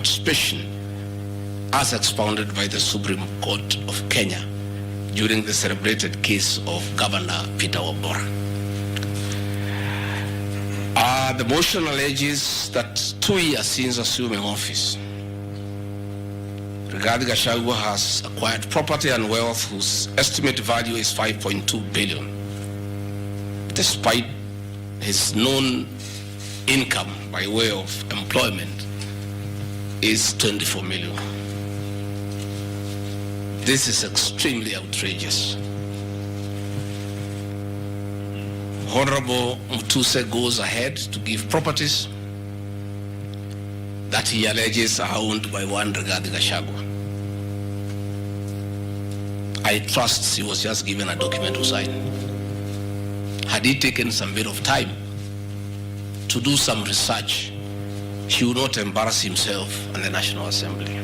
suspicion as expounded by the Supreme Court of Kenya during the celebrated case of Governor Peter Wabora. The motion alleges that 2 years since assuming office, Rigathi Gachagua has acquired property and wealth whose estimated value is 5.2 billion, despite his known income by way of employment is 24 million. This is extremely outrageous. Honorable Mutuse goes ahead to give properties that he alleges are owned by one Rigathi Gachagua. I trust he was just given a document to sign. Had he taken some bit of time to do some research, he would not embarrass himself and the National Assembly.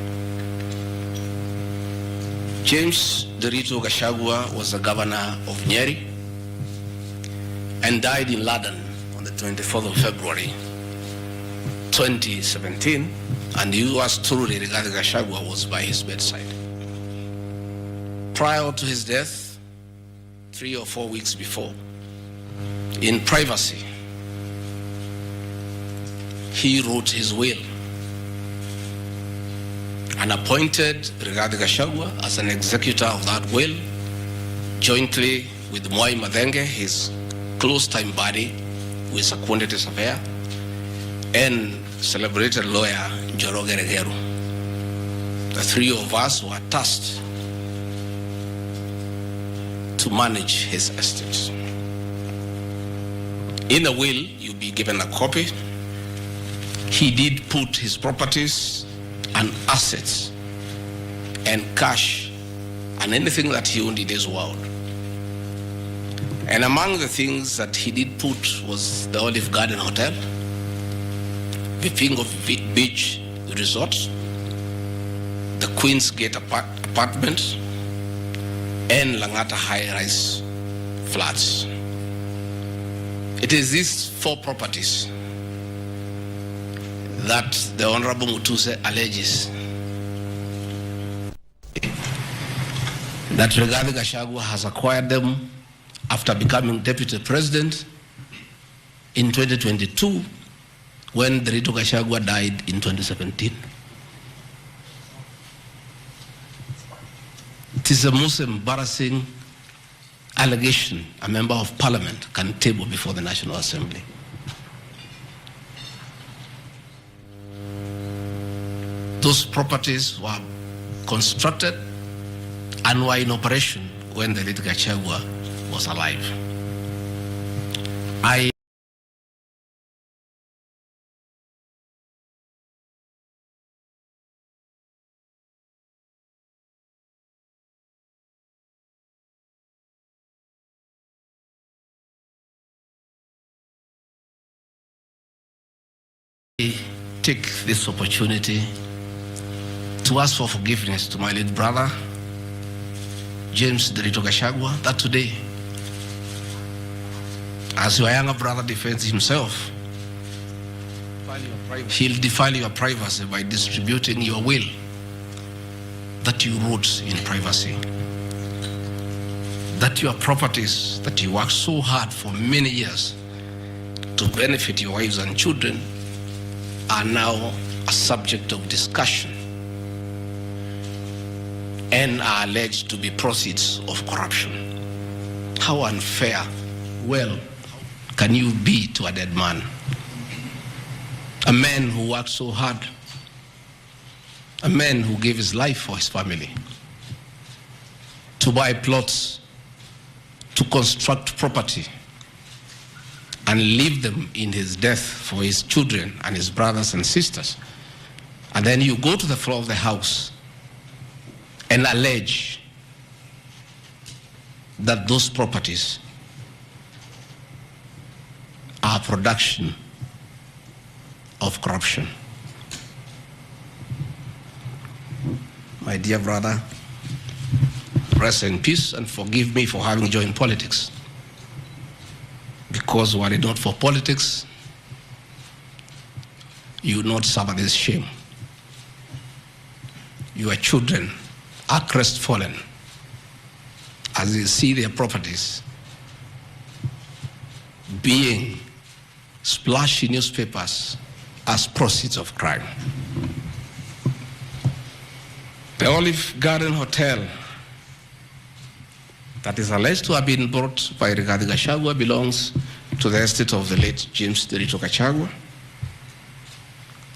James Derito Gachagua was the governor of Nyeri and died in London on the 24th of February 2017, and yours truly, Rigathi Gachagua, was by his bedside. Prior to his death, 3 or 4 weeks before, in privacy, he wrote his will and appointed Rigathi Gachagua as an executor of that will, jointly with Mwai Madenge, his close-time buddy who is a quantity surveyor, and celebrated lawyer Njoroge Regeru. The three of us were tasked to manage his estates. In the will, you'll be given a copy. He did put his properties and assets and cash and anything that he owned in this world. And among the things that he did put was the Olive Garden Hotel, the Pingo Beach Resort, the Queen's Gate Apartment, and Langata high-rise flats. It is these 4 properties that the Honorable Mutuse alleges that Rigathi Gachagua has acquired them after becoming deputy president in 2022, when Derito Gachagua died in 2017. It is the most embarrassing allegation a member of parliament can table before the National Assembly. Those properties were constructed and were in operation when the late Gachagua was alive. I take this opportunity to ask for forgiveness to my late brother, James Derito Gachagua, that today, as your younger brother defends himself, he'll defile your privacy by distributing your will that you wrote in privacy. That your properties that you worked so hard for many years to benefit your wives and children are now a subject of discussion and are alleged to be proceeds of corruption. How unfair, well, can you be to a dead man? A man who worked so hard, a man who gave his life for his family, to buy plots, to construct property, and leave them in his death for his children and his brothers and sisters. And then you go to the floor of the House and allege that those properties are production of corruption. My dear brother, rest in peace and forgive me for having joined politics. Because were it not for politics, you would not suffer this shame. your children are crestfallen as they see their properties being splashed in newspapers as proceeds of crime. The Olive Garden Hotel that is alleged to have been bought by Rigathi Gachagua belongs to the estate of the late James Derito Gachagua.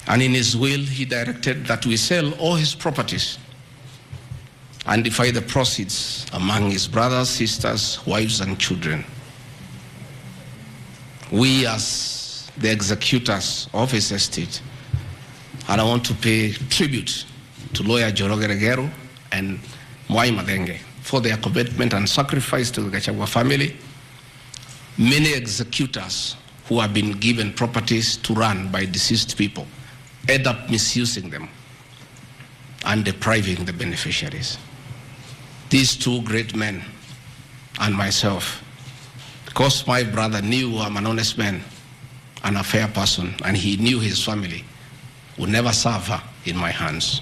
And in his will, he directed that we sell all his properties and divide the proceeds among his brothers, sisters, wives, and children. We, as the executors of his estate, and I want to pay tribute to lawyer Njoroge Regero and Mwai Madenge for their commitment and sacrifice to the Gachagua family. Many executors who have been given properties to run by deceased people end up misusing them and depriving the beneficiaries. These two great men and myself, because my brother knew I'm an honest man and a fair person, and he knew his family would never suffer in my hands,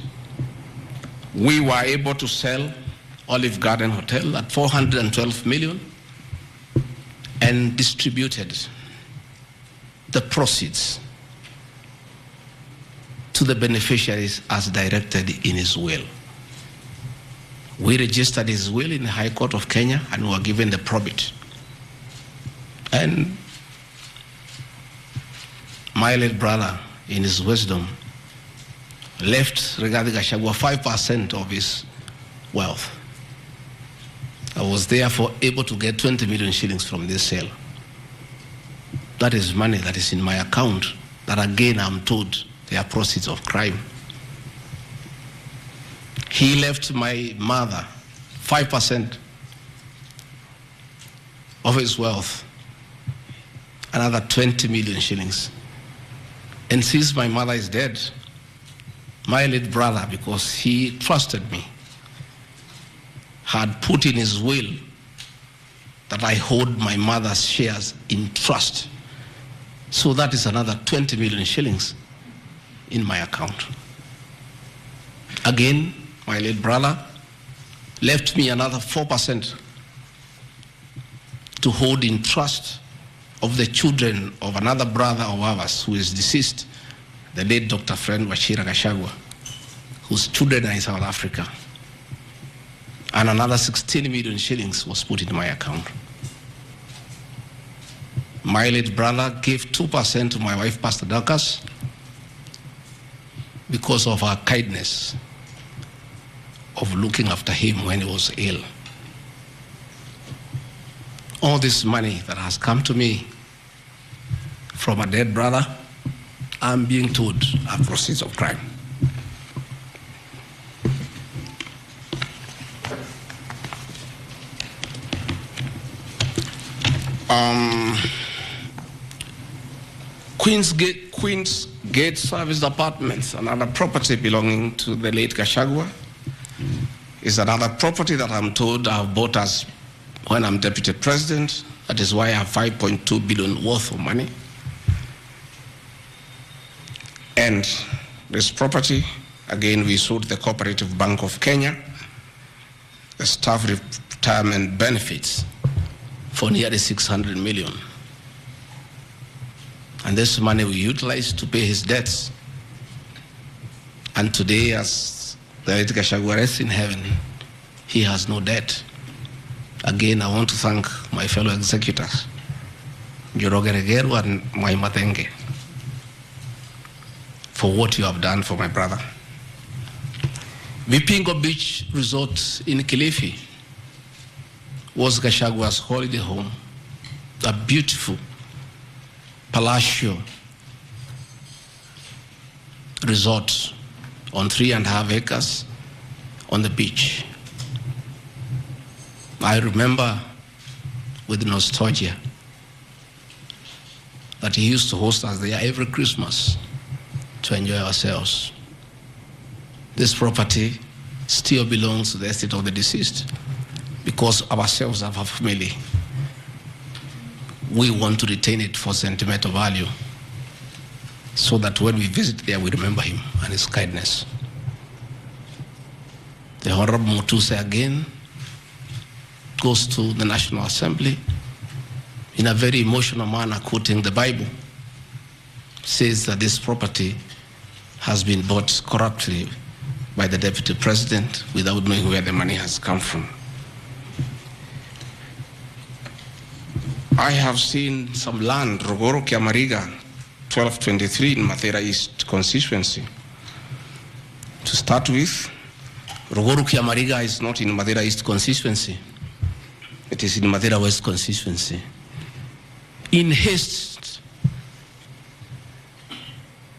we were able to sell Olive Garden Hotel at 412 million and distributed the proceeds to the beneficiaries as directed in his will. We registered his will in the High Court of Kenya and were given the probate. And my late brother, in his wisdom, left Rigathi Gachagua 5% of his wealth. I was therefore able to get 20 million shillings from this sale. That is money that is in my account that again I'm told they are proceeds of crime. He left my mother 5% of his wealth, another 20 million shillings. And since my mother is dead, my late brother, because he trusted me, had put in his will that I hold my mother's shares in trust. So that is another 20 million shillings in my account. Again, my late brother left me another 4% to hold in trust of the children of another brother of ours who is deceased, the late Dr. Friend Wachira Gachagua, whose children are in South Africa. And another 16 million shillings was put in my account. My late brother gave 2% to my wife, Pastor Dorcas, because of her kindness of looking after him when he was ill. All this money that has come to me from a dead brother, I'm being told are proceeds of crime. Queen's Gate Service Apartments, another property belonging to the late Gachagua, is another property that I'm told I've bought as when I'm deputy president. That is why I have 5.2 billion worth of money. And this property, again, we sold the Cooperative Bank of Kenya, the staff retirement benefits for nearly 600 million. And this money we utilized to pay his debts. And today, as the late Gachagua rests in heaven, he has no debt. Again, I want to thank my fellow executors, Njoroge Regero and Mwai Madenge, for what you have done for my brother. Vipingo Beach Resort in Kilifi was Gachagua's holiday home, a beautiful palatial resort on 3.5 acres on the beach. I remember with nostalgia that he used to host us there every Christmas to enjoy ourselves. This property still belongs to the estate of the deceased because ourselves have a family. We want to retain it for sentimental value so that when we visit there, we remember him and his kindness. The Honorable Mutuse again goes to the National Assembly in a very emotional manner, quoting the Bible, says that this property has been bought corruptly by the Deputy President without knowing where the money has come from. I have seen some land, Rogoro Kiamariga, 1223 in Mathera East constituency. To start with, Rogoro Kiamariga is not in Mathera East constituency. It is in Mathera West constituency. In haste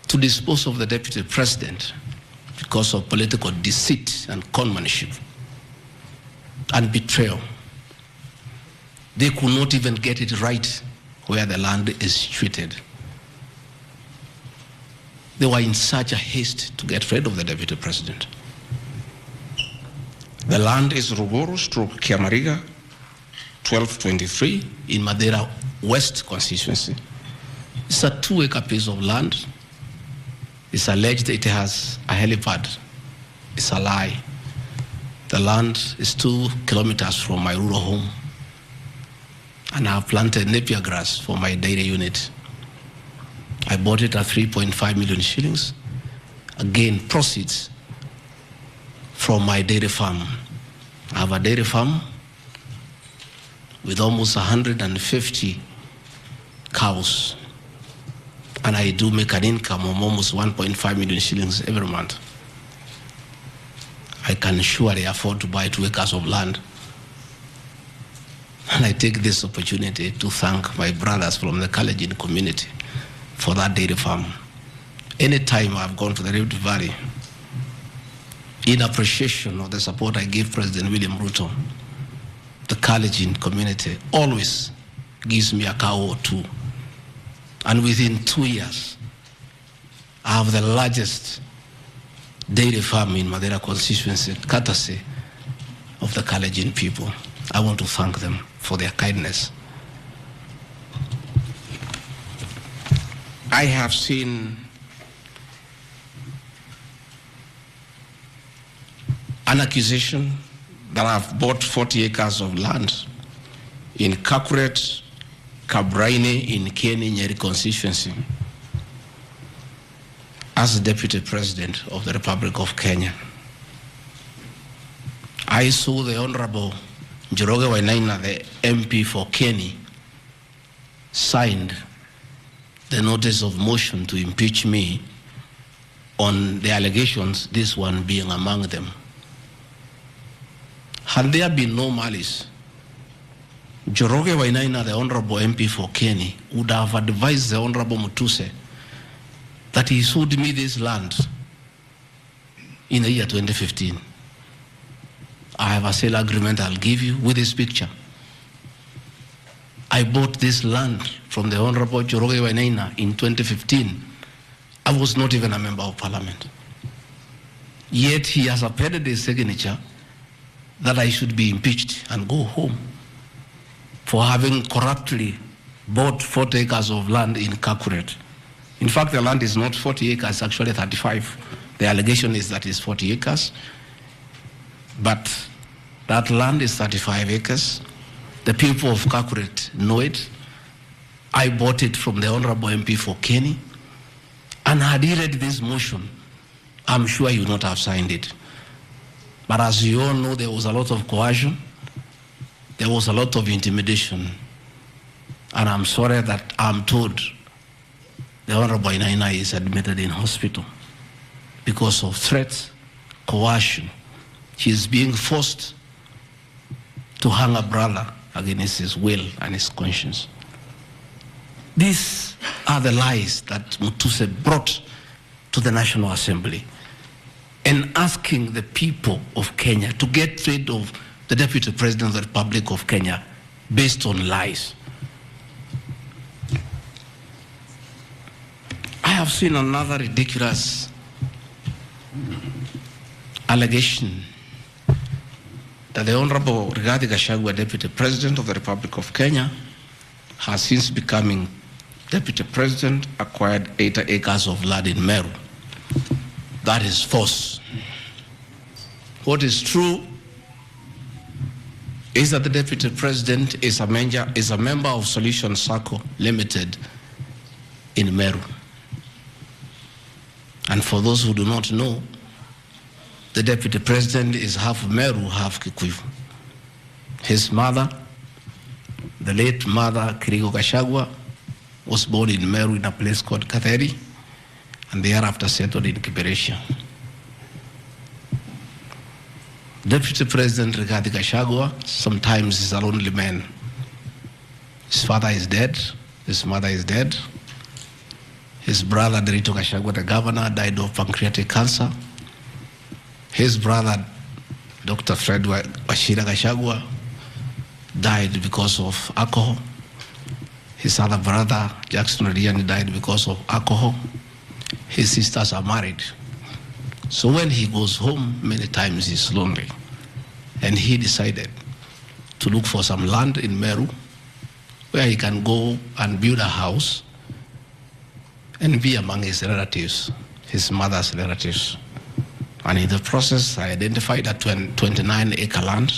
to dispose of the Deputy President because of political deceit and conmanship and betrayal, they could not even get it right where the land is situated. They were in such a haste to get rid of the Deputy President. The land is Rugoro/Kiamariga, 1223 in Mathera West constituency. It's a 2-acre piece of land. It's alleged it has a helipad. It's a lie. The land is 2 kilometers from my rural home. And I have planted napier grass for my dairy unit. I bought it at 3.5 million shillings. Again, proceeds from my dairy farm. I have a dairy farm with almost 150 cows. And I do make an income of almost 1.5 million shillings every month. I can surely afford to buy 2 acres of land. And I take this opportunity to thank my brothers from the Kalenjin community for that dairy farm. Anytime I've gone to the Rift Valley, in appreciation of the support I gave President William Ruto, the Kalenjin community always gives me a cow or 2. And within 2 years, I have the largest dairy farm in Mathera constituency, courtesy of the Kalenjin people. I want to thank them for their kindness. I have seen an accusation that I've bought 40 acres of land in Kakuret, Kabraine in Kieni Nyeri constituency as Deputy President of the Republic of Kenya. I saw the Honorable Njoroge Wainaina, the MP for Kieni, signed the notice of motion to impeach me on the allegations, this one being among them. Had there been no malice, Njoroge Wainaina, the Honorable MP for Kieni, would have advised the Honorable Mutuse that he sold me this land in the year 2015. I have a sale agreement I'll give you with this picture. I bought this land from the Honorable Njoroge Wainaina in 2015. I was not even a member of parliament. Yet he has appended his signature that I should be impeached and go home for having corruptly bought 40 acres of land in Kakuret. In fact, the land is not 40 acres, actually 35. The allegation is that it's 40 acres. But that land is 35 acres. The people of Kakuret know it. I bought it from the Honorable MP for Kieni. And had he read this motion, I'm sure he would not have signed it. But as you all know, there was a lot of coercion. There was a lot of intimidation. And I'm sorry that I'm told the Honorable Wainaina is admitted in hospital because of threats, coercion. He is being forced to hang a brother against his will and his conscience. These are the lies that Mutuse brought to the National Assembly and asking the people of Kenya to get rid of the Deputy President of the Republic of Kenya based on lies. I have seen another ridiculous allegation that the Honorable Rigathi Gachagua, Deputy President of the Republic of Kenya, has since becoming Deputy President, acquired 80 acres of land in Meru. That is false. What is true is that the Deputy President is a member of Solution Circle Limited in Meru. And for those who do not know, the Deputy President is half Meru, half Kikuyu. His mother, the late mother, Rigathi Gachagua, was born in Meru in a place called Katheri, and thereafter settled in Kiberesha. Deputy President Rigathi Gachagua sometimes is a lonely man. His father is dead, his mother is dead. His brother, Rigathi Gachagua, the governor, died of pancreatic cancer. His brother, Dr. Fred Wachira Gachagua, died because of alcohol. His other brother, Jackson Riani, died because of alcohol. His sisters are married. So when he goes home, many times he's lonely. And he decided to look for some land in Meru where he can go and build a house and be among his relatives, his mother's relatives. And in the process, I identified a 29-acre land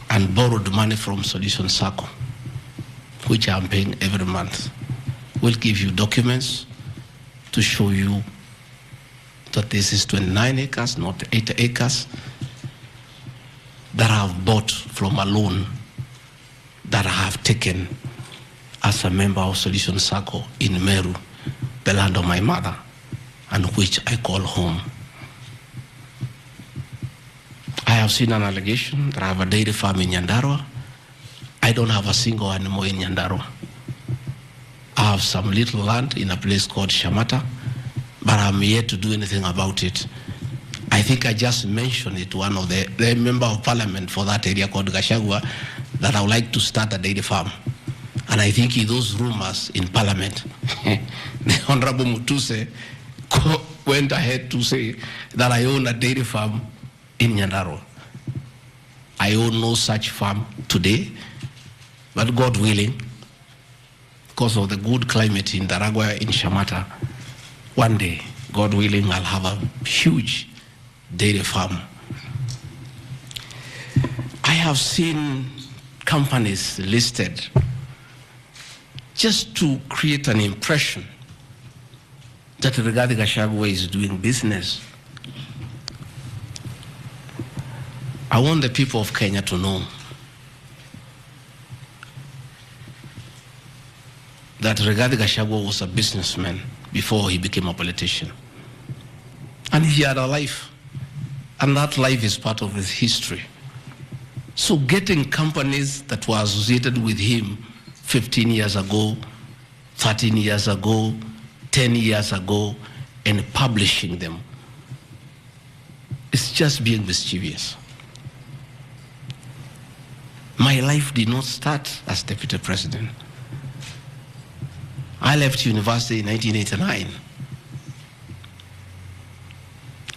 and borrowed money from Solution Circle, which I'm paying every month. We'll give you documents to show you that this is 29 acres, not 8 acres, that I have bought from a loan that I have taken as a member of Solution Circle in Meru, the land of my mother, and which I call home. I have seen an allegation that I have a dairy farm in Nyandarua. I don't have a single animal in Nyandarua. I have some little land in a place called Shamata, but I'm yet to do anything about it. I think I just mentioned it to one of the member of parliament for that area called Gachagua that I would like to start a dairy farm. And I think in those rumors in parliament, the Honorable Mutuse went ahead to say that I own a dairy farm in Nyandarua. I own no such farm today, but God willing, because of the good climate in Daragwa, in Shamata, one day, God willing, I'll have a huge dairy farm. I have seen companies listed just to create an impression that Rigathi Gachagua is doing business. I want the people of Kenya to know that Rigathi Gachagua was a businessman before he became a politician. And he had a life. And that life is part of his history. So getting companies that were associated with him 15 years ago, 13 years ago, 10 years ago, and publishing them, it's just being mischievous. My life did not start as Deputy President. I left university in 1989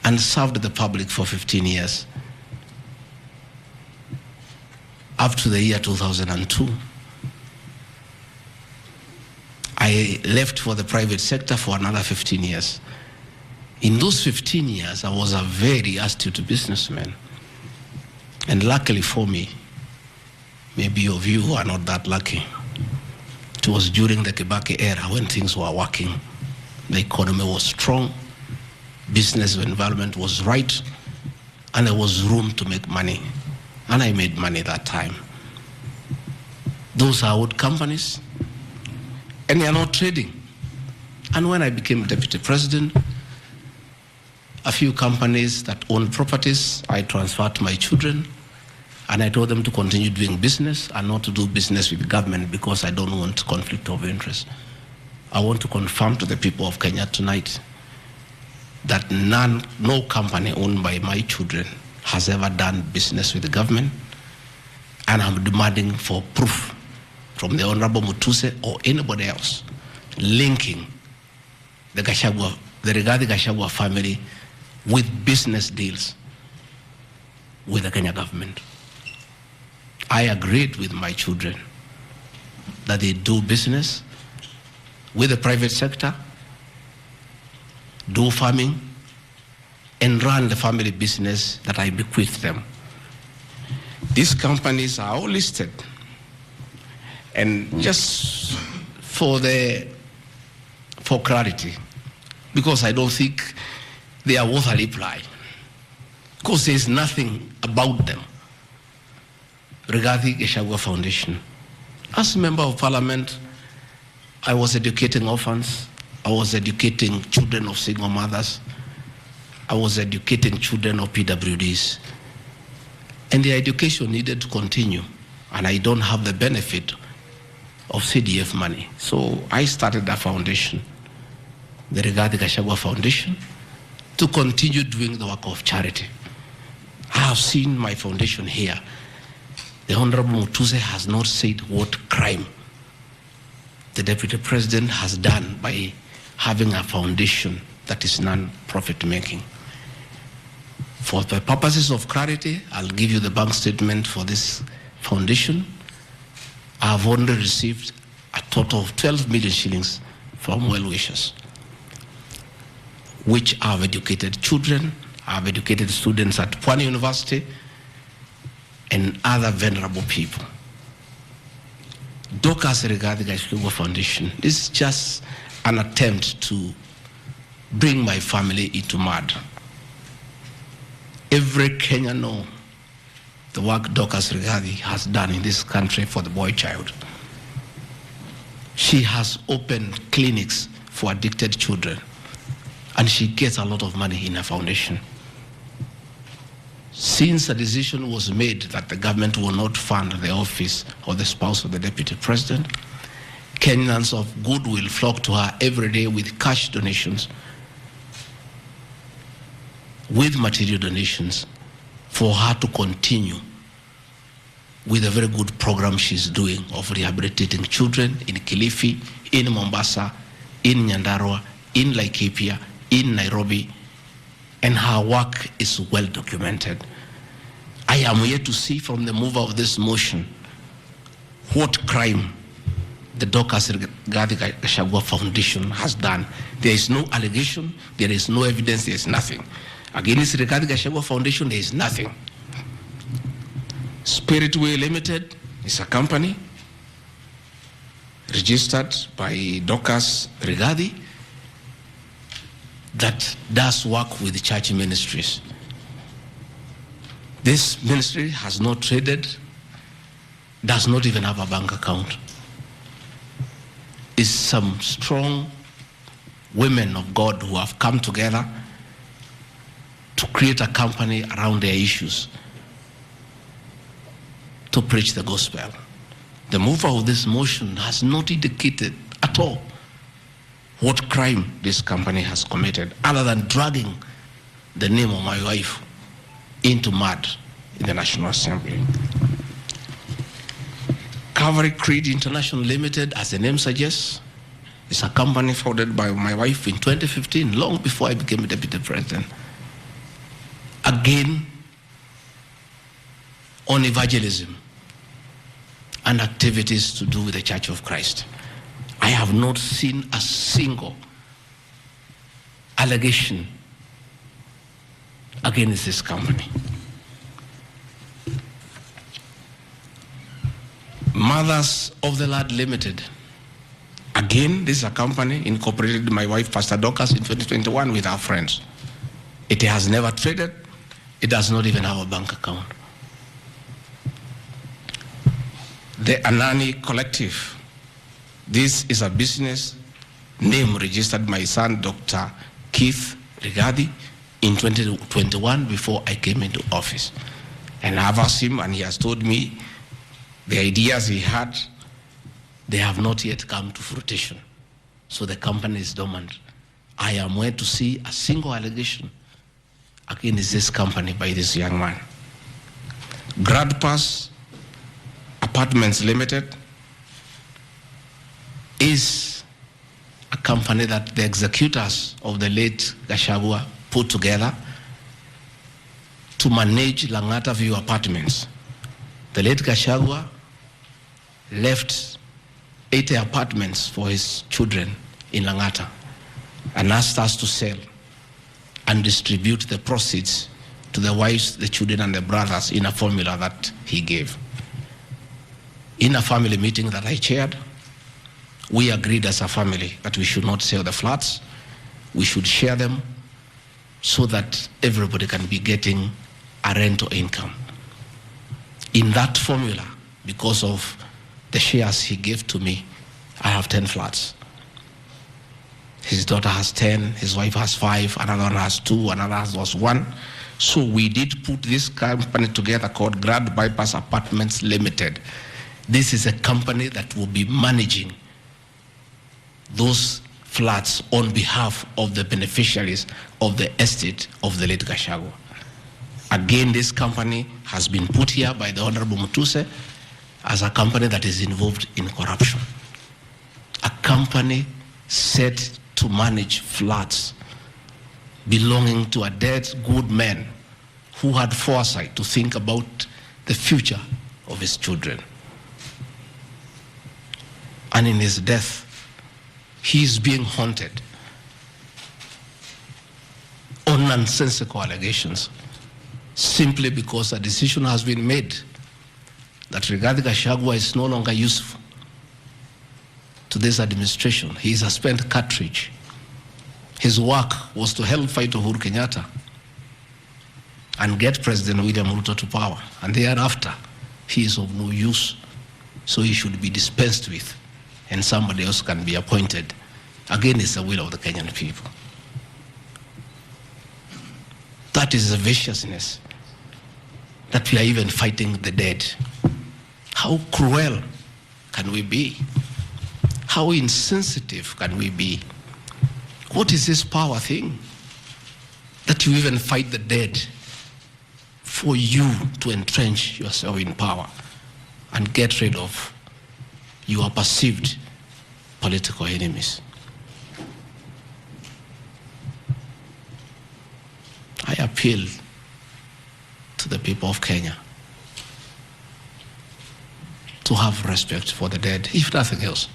and served the public for 15 years, up to the year 2002. I left for the private sector for another 15 years. In those 15 years, I was a very astute businessman. And luckily for me, maybe of you are not that lucky, it was during the Kibaki era when things were working. The economy was strong, business environment was right, and there was room to make money. And I made money that time. Those are old companies, and they are not trading. And when I became Deputy President, a few companies that owned properties, I transferred to my children, and I told them to continue doing business and not to do business with the government because I don't want conflict of interest. I want to confirm to the people of Kenya tonight that no company owned by my children has ever done business with the government, and I'm demanding for proof from the Honorable Mutuse or anybody else linking the Rigathi Gachagua family with business deals with the Kenya government. I agreed with my children that they do business with the private sector, do farming, and run the family business that I bequeathed them. These companies are all listed. And just for clarity, because I don't think they are worth a reply, because there's nothing about them. Rigathi Gachagua Foundation. As a member of parliament, I was educating orphans. I was educating children of single mothers. I was educating children of PWDs. And the education needed to continue. And I don't have the benefit of CDF money. So I started a foundation, the Rigathi Gachagua Foundation, to continue doing the work of charity. I have seen my foundation here. The Honorable Mutuse has not said what crime the Deputy President has done by having a foundation that is non-profit making. For the purposes of clarity, I'll give you the bank statement for this foundation. I've only received a total of 12 million shillings from well-wishers, which have educated children, have educated students at Pwani University, and other vulnerable people. Dorcas Rigathi Gachagua Foundation is just an attempt to bring my family into mud. Every Kenyan knows the work Dorcas Rigathi has done in this country for the boy child. She has opened clinics for addicted children, and she gets a lot of money in her foundation. Since a decision was made that the government will not fund the office of the spouse of the Deputy President, Kenyans of goodwill flock to her every day with cash donations, with material donations, for her to continue with a very good program she's doing of rehabilitating children in Kilifi, in Mombasa, in Nyandarua, in Laikipia, in Nairobi, and her work is well documented. I am yet to see from the mover of this motion what crime the Dorcas Rigathi Gachagua Foundation has done. There is no allegation, there is no evidence, there is nothing. Against Rigathi Gachagua Foundation, there is nothing. Spiritway Limited is a company registered by Dorcas Rigathi that does work with the church ministries. This ministry has not traded, does not even have a bank account. It's some strong women of God who have come together to create a company around their issues to preach the gospel. The mover of this motion has not indicated at all what crime this company has committed, other than dragging the name of my wife into mud in the National Assembly. Calvary Creed International Limited, as the name suggests, is a company founded by my wife in 2015, long before I became a Deputy President. Again, on evangelism and activities to do with the Church of Christ. I have not seen a single allegation against this company. Mothers of the Lord Limited. Again, this is a company incorporated by my wife, Pastor Dorcas, in 2021 with our friends. It has never traded. It does not even have a bank account. The Anani Collective. This is a business name registered my son, Dr. Keith Rigathi, in 2021 before I came into office. And I've asked him, and he has told me the ideas he had, they have not yet come to fruition. So the company is dormant. I am waiting to see a single allegation against this company by this young man. Grad Pass Apartments Limited is a company that the executors of the late Gachagua put together to manage Langata View Apartments. The late Gachagua left 80 apartments for his children in Langata and asked us to sell. and distribute the proceeds to the wives, the children, and the brothers in a formula that he gave. In a family meeting that I chaired, we agreed as a family that we should not sell the flats. We should share them so that everybody can be getting a rental income. In that formula, because of the shares he gave to me, I have 10 flats. His daughter has 10, his wife has 5, another one has 2, another has 1. So we did put this company together called Grand Bypass Apartments Limited. This is a company that will be managing those flats on behalf of the beneficiaries of the estate of the late Gachagua. Again, this company has been put here by the Honorable Mutuse as a company that is involved in corruption. A company set to manage flats belonging to a dead good man who had foresight to think about the future of his children. And in his death, he is being haunted on nonsensical allegations simply because a decision has been made that Rigathi Gachagua is no longer useful to this administration. He is a spent cartridge. His work was to help fight Uhuru Kenyatta and get President William Ruto to power. And thereafter, he is of no use. So he should be dispensed with, and somebody else can be appointed. Again, it's the will of the Kenyan people. That is the viciousness that we are even fighting the dead. How cruel can we be? How insensitive can we be? What is this power thing? That you even fight the dead for you to entrench yourself in power and get rid of your perceived political enemies. I appeal to the people of Kenya to have respect for the dead, if nothing else.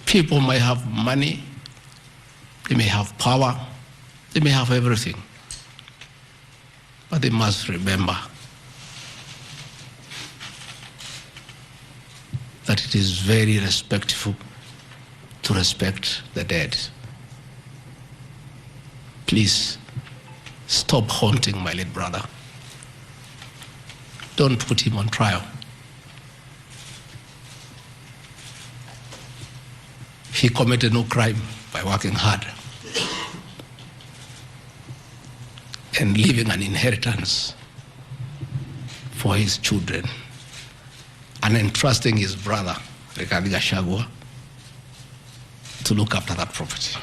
People may have money, they may have power, they may have everything, but they must remember that it is very respectful to respect the dead. Please stop haunting my late brother. Don't put him on trial. He committed no crime by working hard and leaving an inheritance for his children and entrusting his brother, Rigathi Gachagua, to look after that property.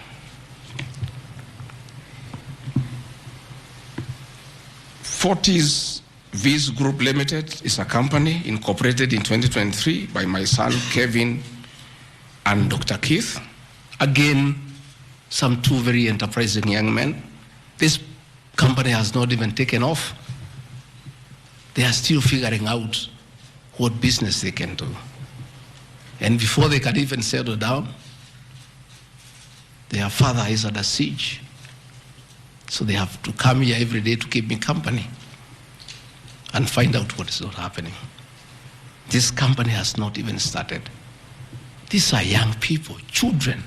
Fortis Viz Group Limited is a company incorporated in 2023 by my son Kevin and Dr. Keith. Again, some two very enterprising young men. This company has not even taken off. They are still figuring out what business they can do. And before they can even settle down, their father is under siege. So they have to come here every day to keep me company and find out what is not happening. This company has not even started. These are young people, children.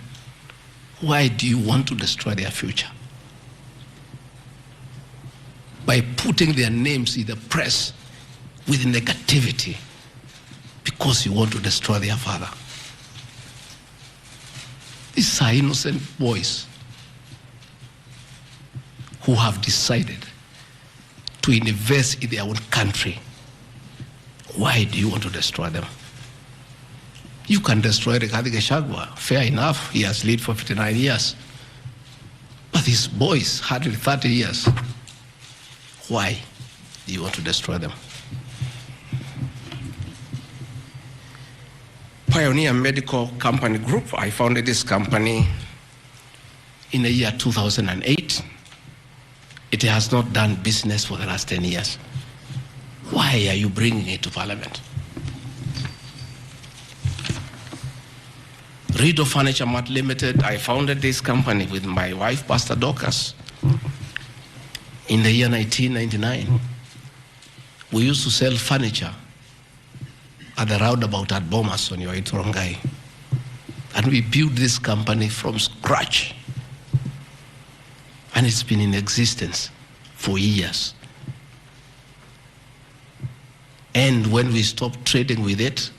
Why do you want to destroy their future? By putting their names in the press with negativity because you want to destroy their father. These are innocent boys who have decided to invest in their own country. Why do you want to destroy them? You can destroy Rigathi Gachagua. Fair enough, he has lived for 59 years. But these boys, hardly 30 years. Why do you want to destroy them? Pioneer Medical Company Group, I founded this company in the year 2008. It has not done business for the last 10 years. Why are you bringing it to Parliament? Rido Furniture Mart Limited, I founded this company with my wife, Pastor Dorcas, in the year 1999. We used to sell furniture at the roundabout at Bomas on your way to Rongai. And we built this company from scratch. And it's been in existence for years. And when we stopped trading with it,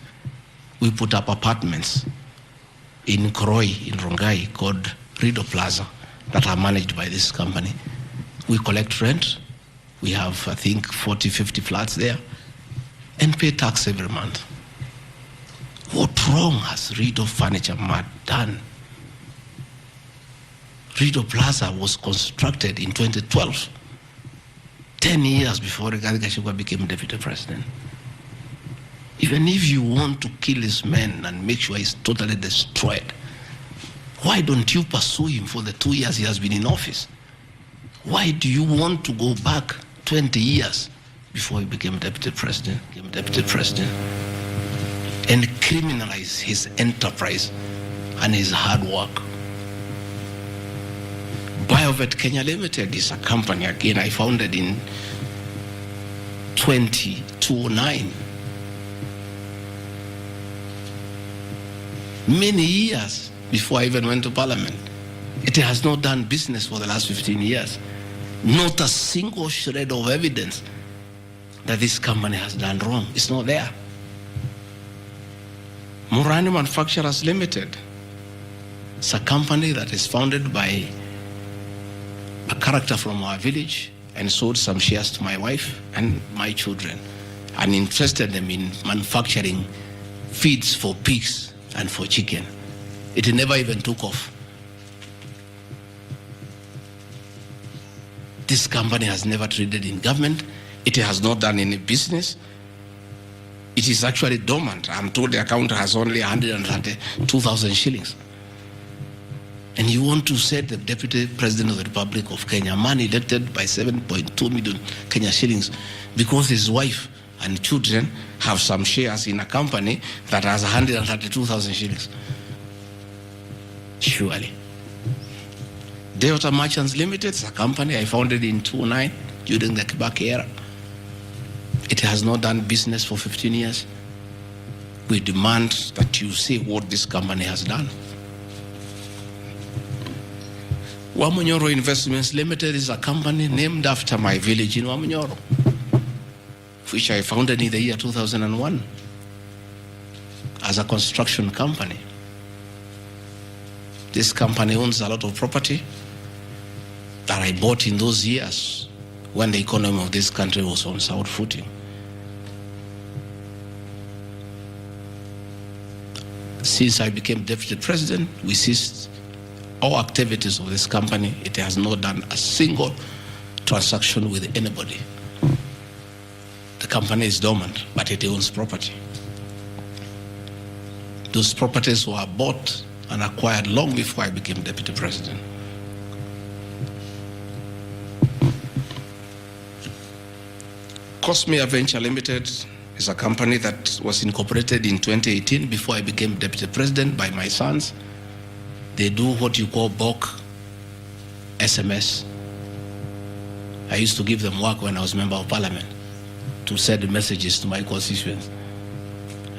we put up apartments in Kroi, in Rongai, called Rido Plaza, that are managed by this company. We collect rent. We have, I think, 40, 50 flats there, and pay tax every month. What wrong has Rido Furniture Mart done? Rido Plaza was constructed in 2012, 10 years before Rigathi Gachagua became deputy president. Even if you want to kill his man and make sure he's totally destroyed, why don't you pursue him for the 2 years he has been in office? Why do you want to go back 20 years before he became deputy president, and criminalize his enterprise and his hard work? Biovet Kenya Limited is a company, again, I founded in 2009. Many years before I even went to Parliament. It has not done business for the last 15 years. Not a single shred of evidence that this company has done wrong. It's not there. Murani Manufacturers Limited. It's a company that is founded by a character from our village and sold some shares to my wife and my children and interested them in manufacturing feeds for pigs and for chicken. It never even took off. This company has never traded in government. It has not done any business. It is actually dormant. I'm told the account has only 132,000 shillings. And you want to set the Deputy President of the Republic of Kenya, a man elected by 7.2 million Kenya shillings, because his wife and children have some shares in a company that has 132,000 shillings. Surely. Delta Merchants Limited is a company I founded in 2009 during the Kibaki era. It has not done business for 15 years. We demand that you see what this company has done. Wamunyoro Investments Limited is a company named after my village in Wamunyoro, which I founded in the year 2001 as a construction company. This company owns a lot of property that I bought in those years when the economy of this country was on sound footing. Since I became deputy president, we ceased all activities of this company. It has not done a single transaction with anybody. The company is dormant, but it owns property. Those properties were bought and acquired long before I became deputy president. Cosmea Venture Limited is a company that was incorporated in 2018 before I became deputy president by my sons. They do what you call bulk SMS. I used to give them work when I was member of parliament to send messages to my constituents.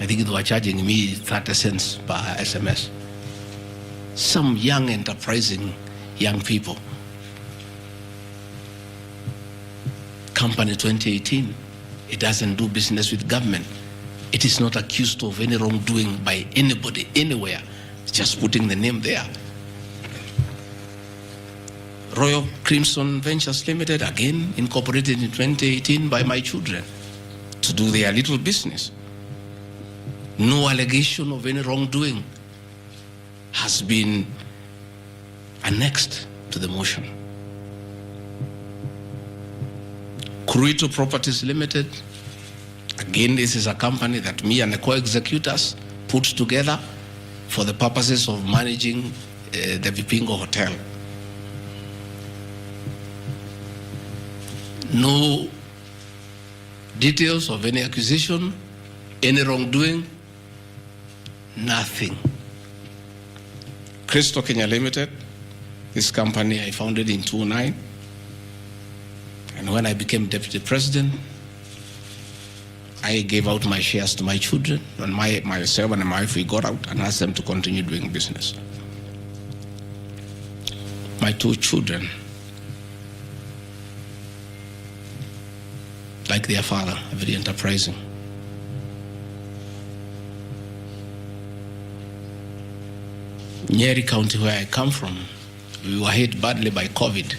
I think they were charging me 30 cents per SMS. Some young, enterprising young people. Company 2018, it doesn't do business with government. It is not accused of any wrongdoing by anybody, anywhere. It's just putting the name there. Royal Crimson Ventures Limited, again incorporated in 2018 by my children to do their little business. No allegation of any wrongdoing has been annexed to the motion. Kurito Properties Limited, again, this is a company that me and the co-executors put together for the purposes of managing the Vipingo Hotel. No details of any accusation, any wrongdoing, nothing. Crystal Kenya Limited, this company I founded in 2009. And when I became deputy president, I gave out my shares to my children, and myself and my wife, we got out and asked them to continue doing business. My two children, like their father, very enterprising. Nyeri County, where I come from, we were hit badly by COVID,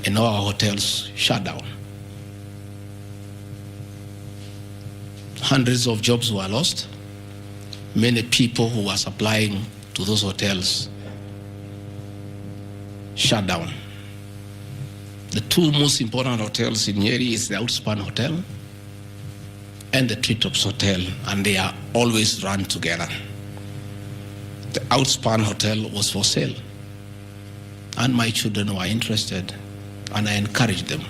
and all our hotels shut down. Hundreds of jobs were lost. Many people who were supplying to those hotels shut down. The two most important hotels in Nyeri is the Outspan Hotel and the Treetops Hotel, and they are always run together. The Outspan Hotel was for sale, and my children were interested, and I encouraged them.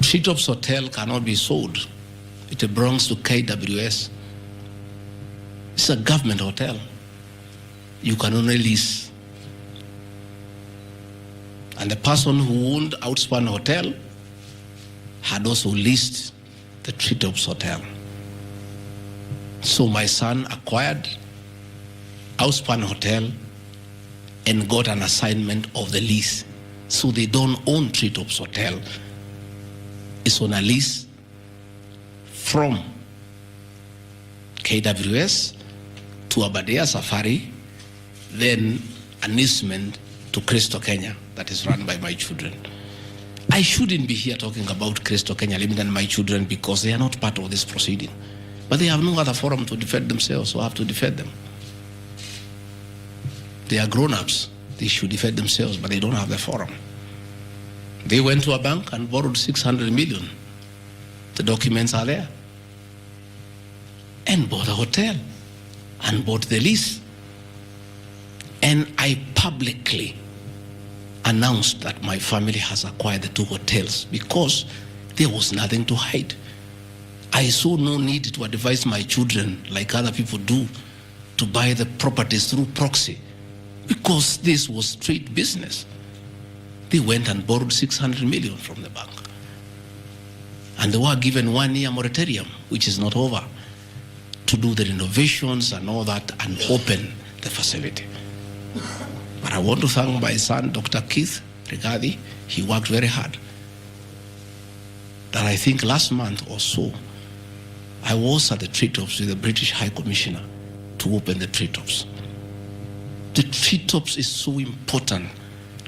Treetops Hotel cannot be sold. It belongs to KWS. It's a government hotel. You can only lease. And the person who owned Outspan Hotel had also leased the Treetops Hotel. So my son acquired Outspan Hotel and got an assignment of the lease. So they don't own Treetops Hotel. It's on a lease from KWS to Aberdare Safari, then an easement to Crystal Kenya that is run by my children. I shouldn't be here talking about Crystal Kenya Limited and my children because they are not part of this proceeding. But they have no other forum to defend themselves, so I have to defend them. They are grown-ups. They should defend themselves, but they don't have the forum. They went to a bank and borrowed 600 million. The documents are there. And bought a hotel and bought the lease. And I publicly announced that my family has acquired the two hotels because there was nothing to hide. I saw no need to advise my children, like other people do, to buy the properties through proxy because this was straight business. They went and borrowed 600 million from the bank. And they were given 1 year moratorium, which is not over, to do the renovations and all that and open the facility. But I want to thank my son, Dr. Keith Rigathi. He worked very hard. That I think last month or so, I was at the Treetops with the British High Commissioner to open the Treetops. The Treetops is so important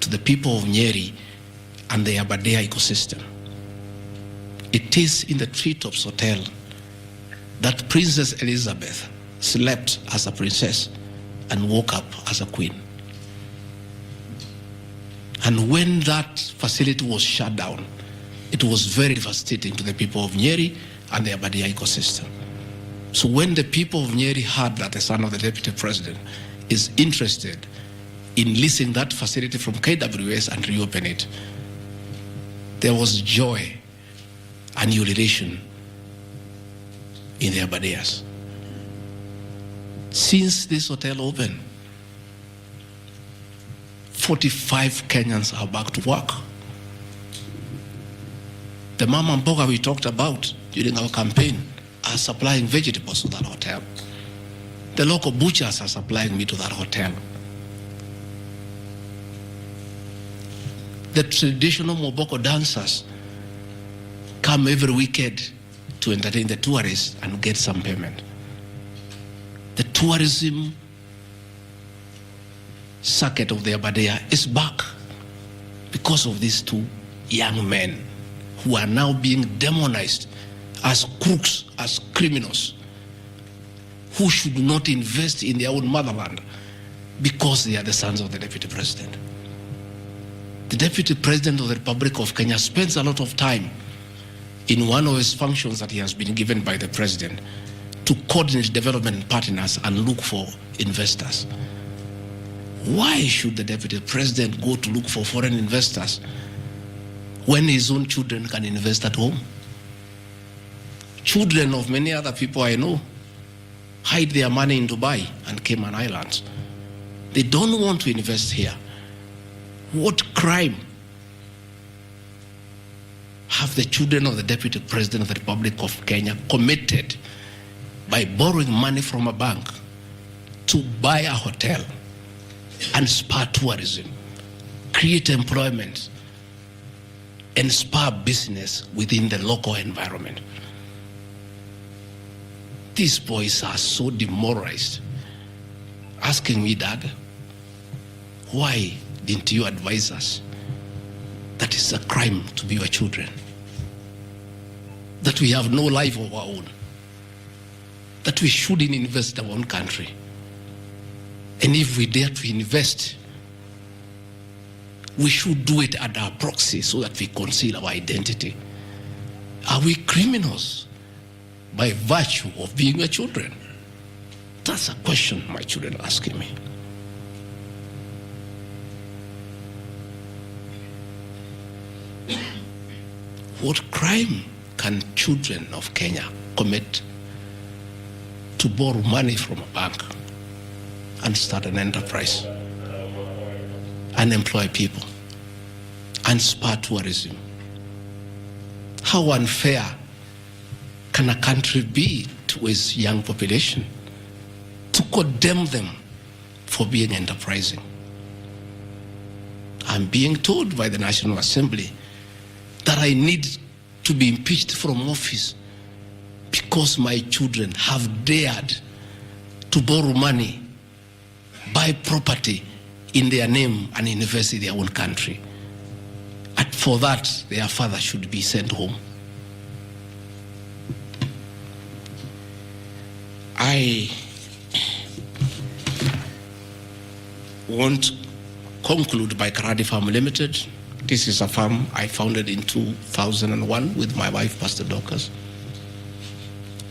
to the people of Nyeri and the Aberdare ecosystem. It is in the Treetops Hotel that Princess Elizabeth slept as a princess and woke up as a queen. And when that facility was shut down, it was very devastating to the people of Nyeri and the Aberdare ecosystem. So when the people of Nyeri heard that the son of the deputy president is interested in leasing that facility from KWS and reopen it, there was joy and ululation in the Aberdares. Since this hotel opened, 45 Kenyans are back to work. The mama mboga we talked about during our campaign are supplying vegetables to that hotel. The local butchers are supplying meat to that hotel. The traditional Moboko dancers come every weekend to entertain the tourists and get some payment. The tourism circuit of the Aberdare is back because of these two young men who are now being demonized as crooks, as criminals, who should not invest in their own motherland because they are the sons of the deputy president. The deputy president of the Republic of Kenya spends a lot of time in one of his functions that he has been given by the president to coordinate development partners and look for investors. Why should the deputy president go to look for foreign investors when his own children can invest at home? Children of many other people I know hide their money in Dubai and Cayman Islands. They don't want to invest here. What crime have the children of the Deputy President of the Republic of Kenya committed by borrowing money from a bank to buy a hotel and spur tourism, create employment, and spur business within the local environment? These boys are so demoralized, asking me, Dad, why didn't you advise us that it's a crime to be your children, that we have no life of our own, that we shouldn't invest in our own country, and if we dare to invest, we should do it at our proxy so that we conceal our identity? Are we criminals by virtue of being your children? That's a question my children are asking me. What crime can children of Kenya commit to borrow money from a bank and start an enterprise and employ people and spur tourism? How unfair can a country be to its young population to condemn them for being enterprising? I'm being told by the National Assembly that I need to be impeached from office because my children have dared to borrow money, buy property in their name and invest in their own country. And for that, their father should be sent home. I want to conclude by Karadi Farm Limited. This is a farm I founded in 2001 with my wife, Pastor Dorcas.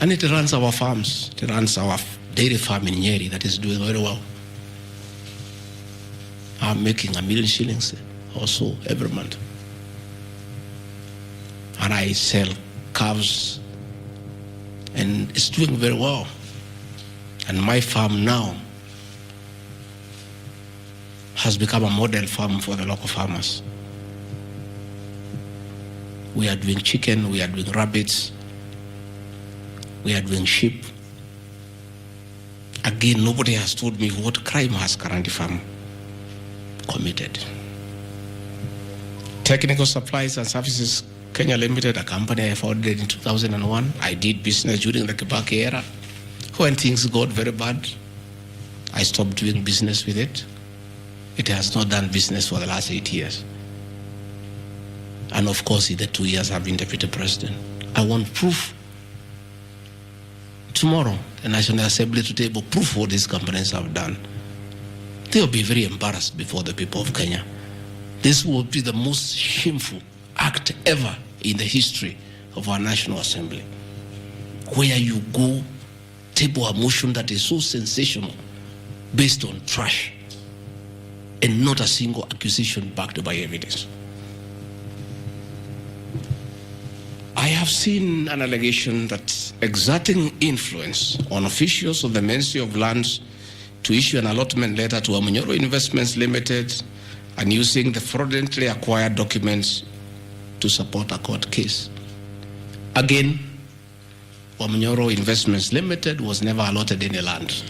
And it runs our farms. It runs our dairy farm in Nyeri that is doing very well. I'm making $1 million shillings also every month. And I sell calves, and it's doing very well. And my farm now has become a model farm for the local farmers. We are doing chicken, we are doing rabbits, we are doing sheep. Again, nobody has told me what crime has Karandi Farm committed. Technical Supplies and Services Kenya Limited, a company I founded in 2001. I did business during the Kibaki era. When things got very bad, I stopped doing business with it. It has not done business for the last 8 years. And of course, in the 2 years I've been Deputy President. I want proof. Tomorrow, the National Assembly to table proof what these companies have done. They will be very embarrassed before the people of Kenya. This will be the most shameful act ever in the history of our National Assembly, where you go table a motion that is so sensational based on trash and not a single accusation backed by evidence. I have seen an allegation that exerting influence on officials of the Ministry of Lands to issue an allotment letter to Amunyoro Investments Limited and using the fraudulently acquired documents to support a court case. Again, Amunyoro Investments Limited was never allotted any land.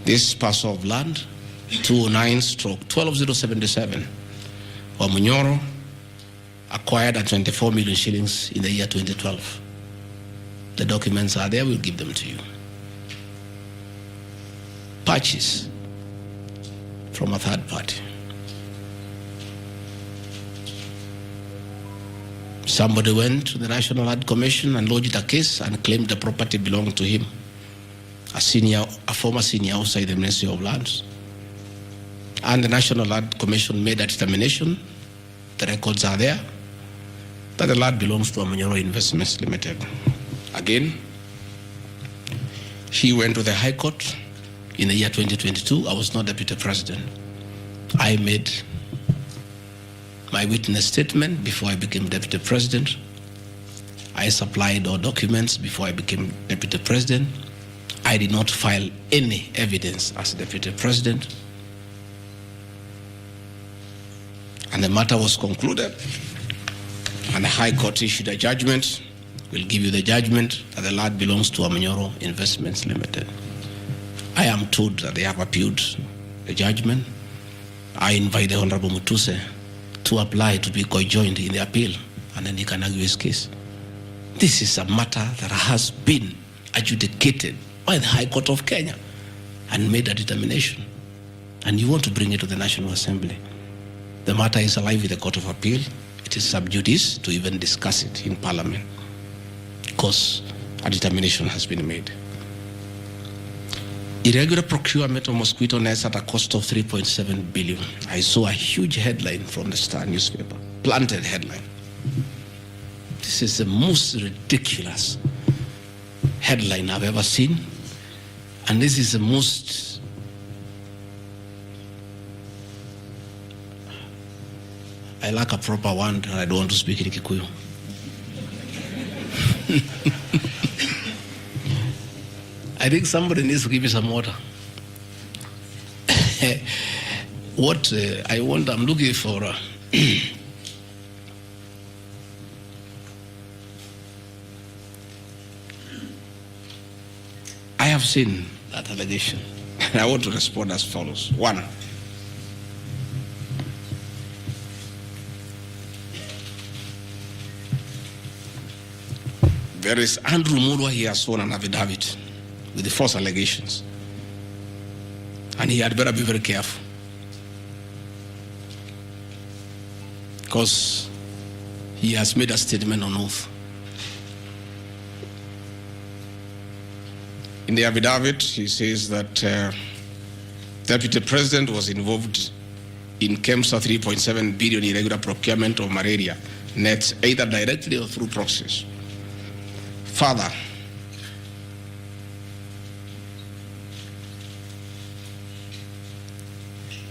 This parcel of land, 209/12077, Amunyoro acquired at 24 million shillings in the year 2012. The documents are there, we'll give them to you. Purchase from a third party. Somebody went to the National Land Commission and lodged a case and claimed the property belonged to him, a former senior outside the Ministry of Lands. And the National Land Commission made a determination, the records are there, that the land belongs to Amunyoro Investments Limited. Again, he went to the High Court in the year 2022. I was not Deputy President. I made my witness statement before I became Deputy President. I supplied all documents before I became Deputy President. I did not file any evidence as Deputy President. And the matter was concluded, and the High Court issued a judgment. We'll give you the judgment that the land belongs to Amanyoro Investments Limited. I am told that they have appealed the judgment. I invite the Honorable Mutuse to apply to be co-joined in the appeal, and then he can argue his case. This is a matter that has been adjudicated by the High Court of Kenya and made a determination. And you want to bring it to the National Assembly. The matter is alive with the Court of Appeal. It is sub judice to even discuss it in Parliament because a determination has been made. Irregular procurement of mosquito nets at a cost of 3.7 billion. I saw a huge headline from the Star newspaper, planted headline. This is the most ridiculous headline I've ever seen. And this is the most I lack a proper one, and I don't want to speak in Kikuyu. I think somebody needs to give me some water. What I'm looking for. I have seen that allegation, and I want to respond as follows. One, there is Andrew Mulwa. He has sworn an affidavit with the false allegations, and he had better be very careful, because he has made a statement on oath. In the affidavit, he says that Deputy President was involved in KEMSA 3.7 billion irregular procurement of malaria nets, either directly or through proxies. Further,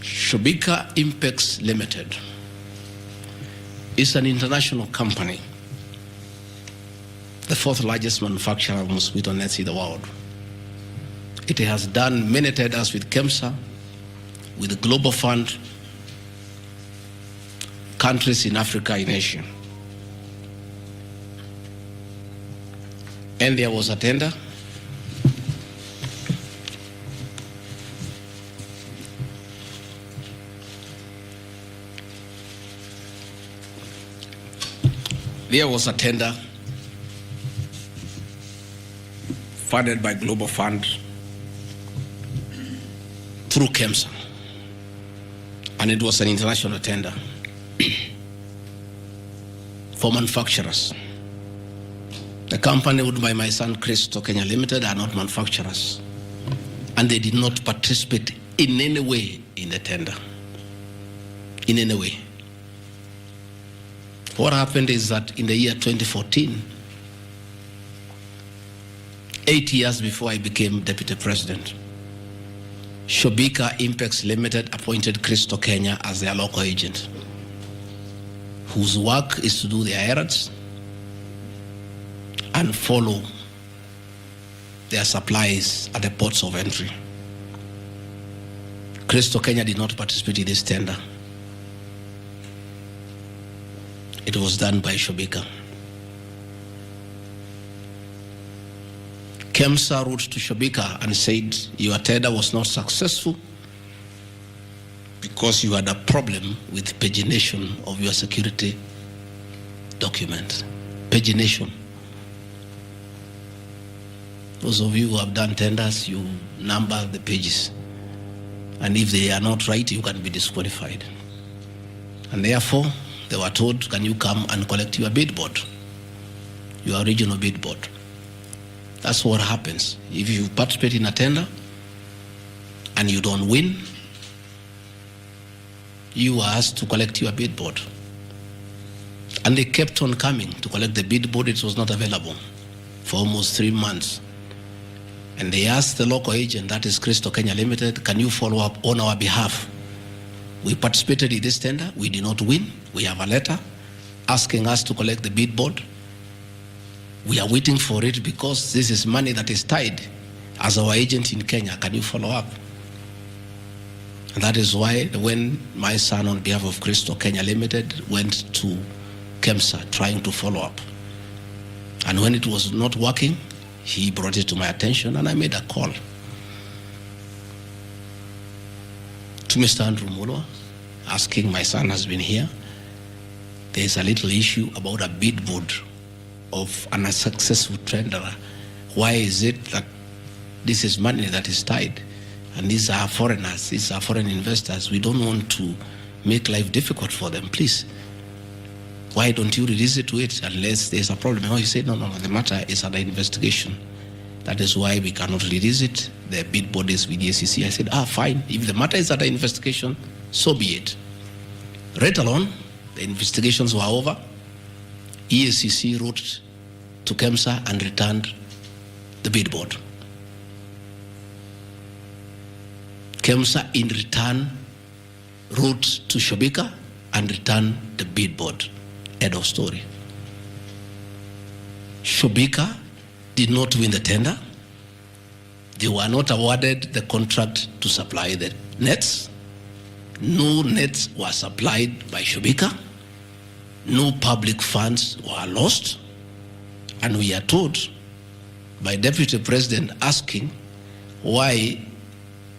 Shobika Impex Limited is an international company, the fourth largest manufacturer of mosquito nets in the world. It has done many tenders with KEMSA, with the Global Fund, countries in Africa, in Asia. And there was a tender. There was a tender funded by Global Fund through KEMSA, and it was an international tender for manufacturers. The company owned by my son Christo Kenya Limited are not manufacturers, and they did not participate in any way in the tender. In any way. What happened is that in the year 2014, 8 years before I became Deputy President, Shobika Impex Limited appointed Christo Kenya as their local agent, whose work is to do their errands and follow their supplies at the ports of entry. Christo Kenya did not participate in this tender. It was done by Shobika. KEMSA wrote to Shobika and said, your tender was not successful because you had a problem with pagination of your security document. Pagination. Those of you who have done tenders, you number the pages. And if they are not right, you can be disqualified. And therefore, they were told, can you come and collect your bid board, your original bid board? That's what happens. If you participate in a tender and you don't win, you are asked to collect your bid board. And they kept on coming to collect the bid board. It was not available for almost 3 months. And they asked the local agent, that is Christo Kenya Limited, can you follow up on our behalf? We participated in this tender. We did not win. We have a letter asking us to collect the bid board. We are waiting for it because this is money that is tied. As our agent in Kenya, can you follow up? And that is why when my son, on behalf of Crystal Kenya Limited, went to KEMSA trying to follow up, and when it was not working, he brought it to my attention and I made a call to Mr. Andrew Mulwa, asking, my son has been here. There's a little issue about a bid board of an unsuccessful tenderer. Why is it that this is money that is tied? And these are foreigners, these are foreign investors. We don't want to make life difficult for them. Please, why don't you release it to it unless there's a problem? Oh, he said, no, the matter is under investigation. That is why we cannot release it. The bid board is with the SEC. I said, fine. If the matter is under investigation, so be it. Right along, the investigations were over. EACC wrote to KEMSA and returned the bid board. KEMSA in return wrote to Shobika and returned the bid board. End of story. Shobika did not win the tender. They were not awarded the contract to supply the nets. No nets were supplied by Shobika. No public funds were lost. And we are told by Deputy President asking why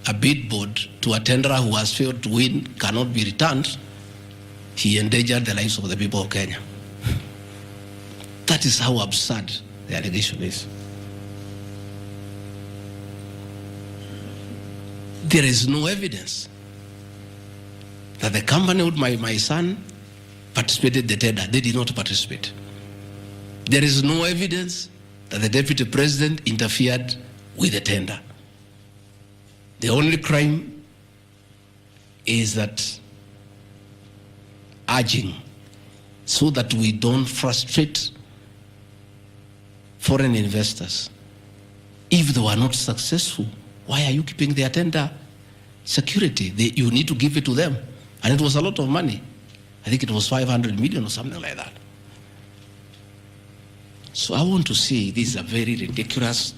a bid board to a tenderer who has failed to win cannot be returned. He endangered the lives of the people of Kenya. That is how absurd the allegation is. There is no evidence that the company with my son participated in the tender. They did not participate. There is no evidence that the Deputy President interfered with the tender. The only crime is that urging so that we don't frustrate foreign investors. If they were not successful, why are you keeping their tender security? You need to give it to them. And it was a lot of money. I think it was 500 million or something like that. So I want to say this is a very ridiculous,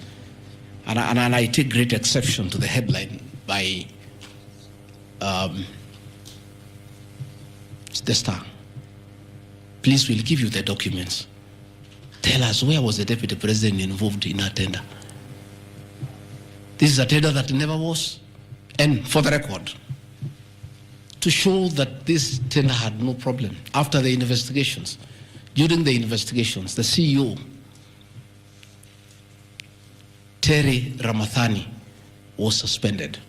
and I take great exception to the headline by the Star. Please, we'll give you the documents. Tell us, where was the Deputy President involved in our tender? This is a tender that never was. And for the record, to show that this tender had no problem, after the investigations, during the investigations, the CEO, Terry Ramathani, was suspended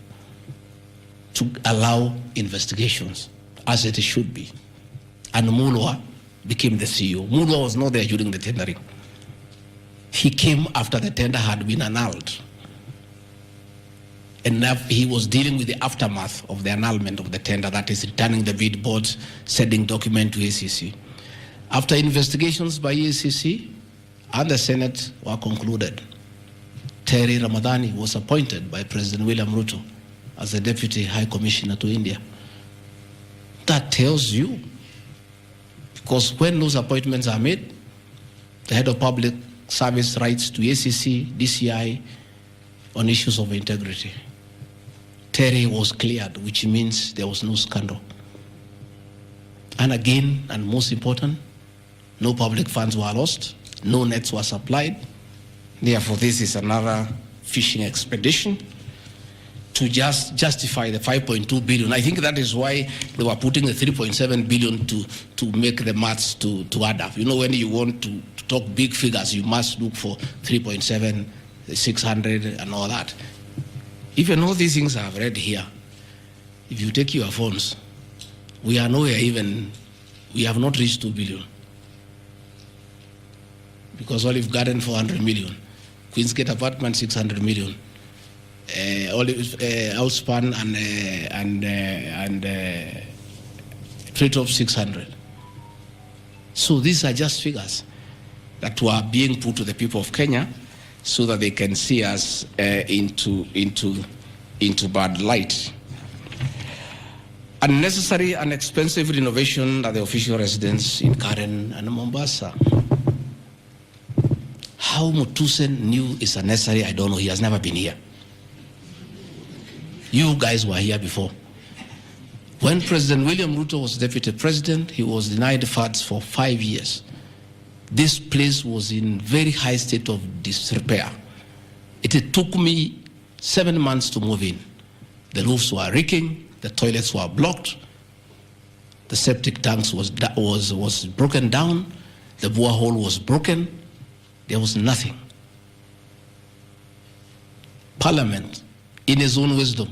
to allow investigations as it should be. And Mulwa became the CEO. Mulwa was not there during the tendering. He came after the tender had been annulled. And he was dealing with the aftermath of the annulment of the tender, that is returning the bid boards, sending document to ACC. After investigations by ACC and the Senate were concluded, Terry Ramadhani was appointed by President William Ruto as the Deputy High Commissioner to India. That tells you, because when those appointments are made, the head of public service writes to ACC, DCI on issues of integrity. Terry was cleared, which means there was no scandal. And again, and most important, no public funds were lost, no nets were supplied. Therefore, this is another fishing expedition to just justify the 5.2 billion. I think that is why they were putting the 3.7 billion to make the maths to add up. You know, when you want to talk big figures, you must look for 3.7, 600 and all that. Even all these things I've read here, if you take your phones, we are nowhere even, we have not reached 2 billion. Because Olive Garden, 400 million. Queensgate Apartment, 600 million. Outspan and Treetop, 600. So these are just figures that were being put to the people of Kenya so that they can see us into bad light. Unnecessary and expensive renovation at the official residence in Karen and Mombasa. How Mutusen knew it's unnecessary, I don't know. He has never been here. You guys were here before. When President William Ruto was deputy president, he was denied funds for 5 years. This place was in very high state of disrepair. It took me 7 months to move in. The roofs were leaking, the toilets were blocked, the septic tanks was broken down, the borehole was broken, there was nothing. Parliament, in its own wisdom,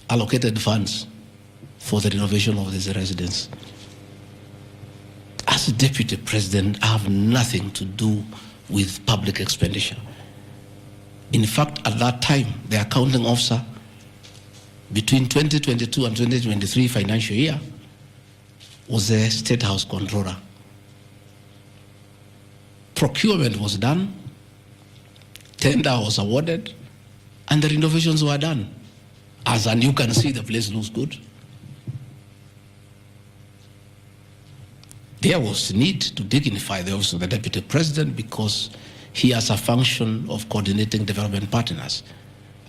allocated funds for the renovation of this residence. As a deputy president, I have nothing to do with public expenditure. In fact, at that time, the accounting officer, between 2022 and 2023 financial year, was the State House Controller. Procurement was done, tender was awarded, and the renovations were done. As and you can see, the place looks good. There was need to dignify the office of the deputy president because he has a function of coordinating development partners.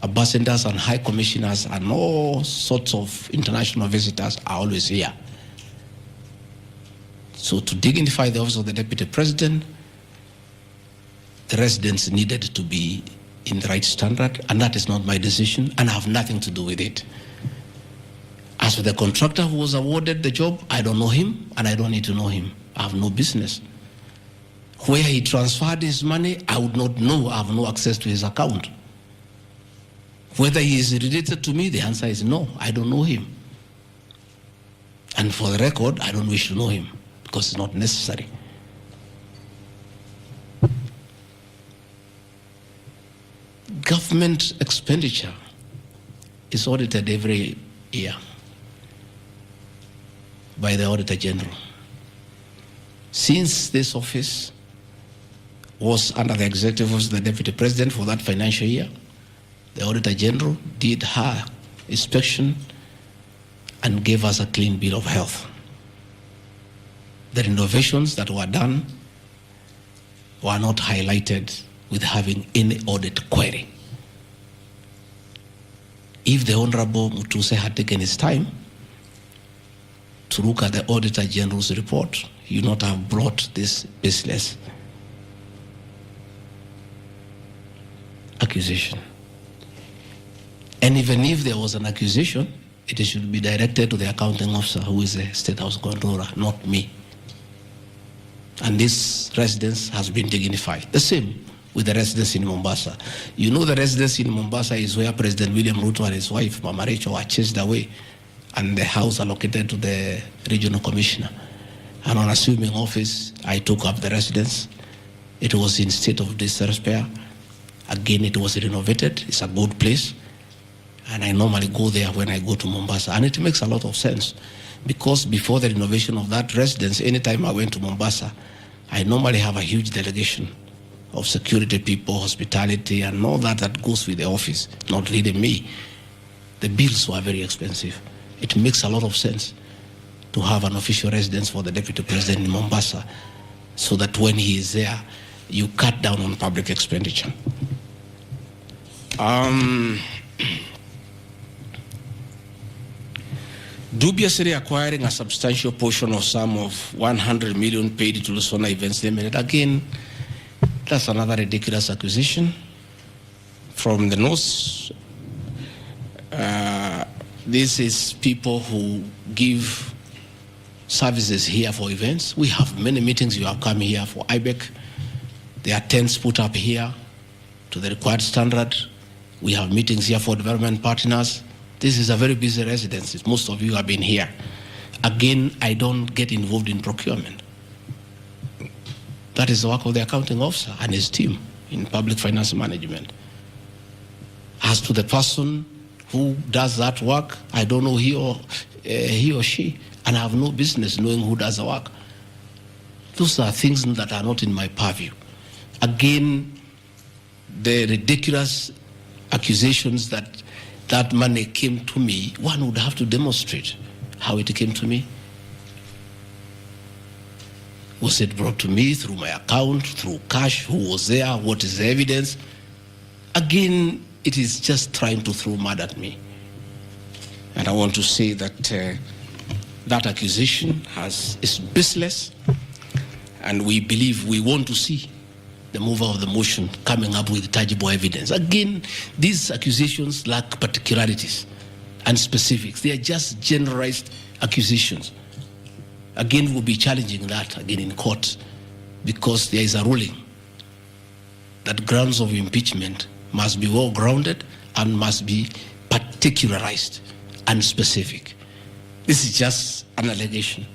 Ambassadors and high commissioners and all sorts of international visitors are always here. So to dignify the office of the deputy president, the residents needed to be in the right standard, and that is not my decision, and I have nothing to do with it. As for the contractor who was awarded the job, I don't know him, and I don't need to know him. I have no business. Where he transferred his money, I would not know. I have no access to his account. Whether he is related to me, the answer is no. I don't know him. And for the record, I don't wish to know him because it's not necessary. Government expenditure is audited every year by the Auditor General. Since this office was under the executive office of the Deputy President for that financial year, the Auditor General did her inspection and gave us a clean bill of health. The renovations that were done were not highlighted with having any audit query. If the Honorable Mutuse had taken his time to look at the Auditor General's report, he would not have brought this baseless accusation. And even if there was an accusation, it should be directed to the accounting officer, who is the State House Controller, not me. And this residence has been dignified. The same with the residence in Mombasa. You know, the residence in Mombasa is where President William Ruto and his wife, Mama Rachel, were chased away, and the house allocated to the regional commissioner. And on assuming office, I took up the residence. It was in state of disrepair. Again, it was renovated. It's a good place. And I normally go there when I go to Mombasa. And it makes a lot of sense because before the renovation of that residence, anytime I went to Mombasa, I normally have a huge delegation of security people, hospitality, and all that goes with the office, not really me. The bills were very expensive. It makes a lot of sense to have an official residence for the Deputy President in Mombasa so that when he is there, you cut down on public expenditure. Dubiously acquiring a substantial portion of sum of 100 million paid to Lusona Events Limited. Again, that's another ridiculous accusation from the North. This is people who give services here for events. We have many meetings. You have come here for IBEC. There are tents put up here to the required standard. We have meetings here for development partners. This is a very busy residence. Most of you have been here. Again, I don't get involved in procurement. That is the work of the accounting officer and his team in public finance management. As to the person who does that work, I don't know he or she, and I have no business knowing who does the work. Those are things that are not in my purview. Again, the ridiculous accusations that money came to me, one would have to demonstrate how it came to me. Was it brought to me through my account, through cash? Who was there? What is the evidence? Again, it is just trying to throw mud at me. And I want to say that that accusation is baseless, and we believe we want to see the mover of the motion coming up with tangible evidence. Again, these accusations lack particularities and specifics. They are just generalized accusations. Again, we'll be challenging that again in court, because there is a ruling that grounds of impeachment must be well grounded and must be particularized and specific. This is just an allegation.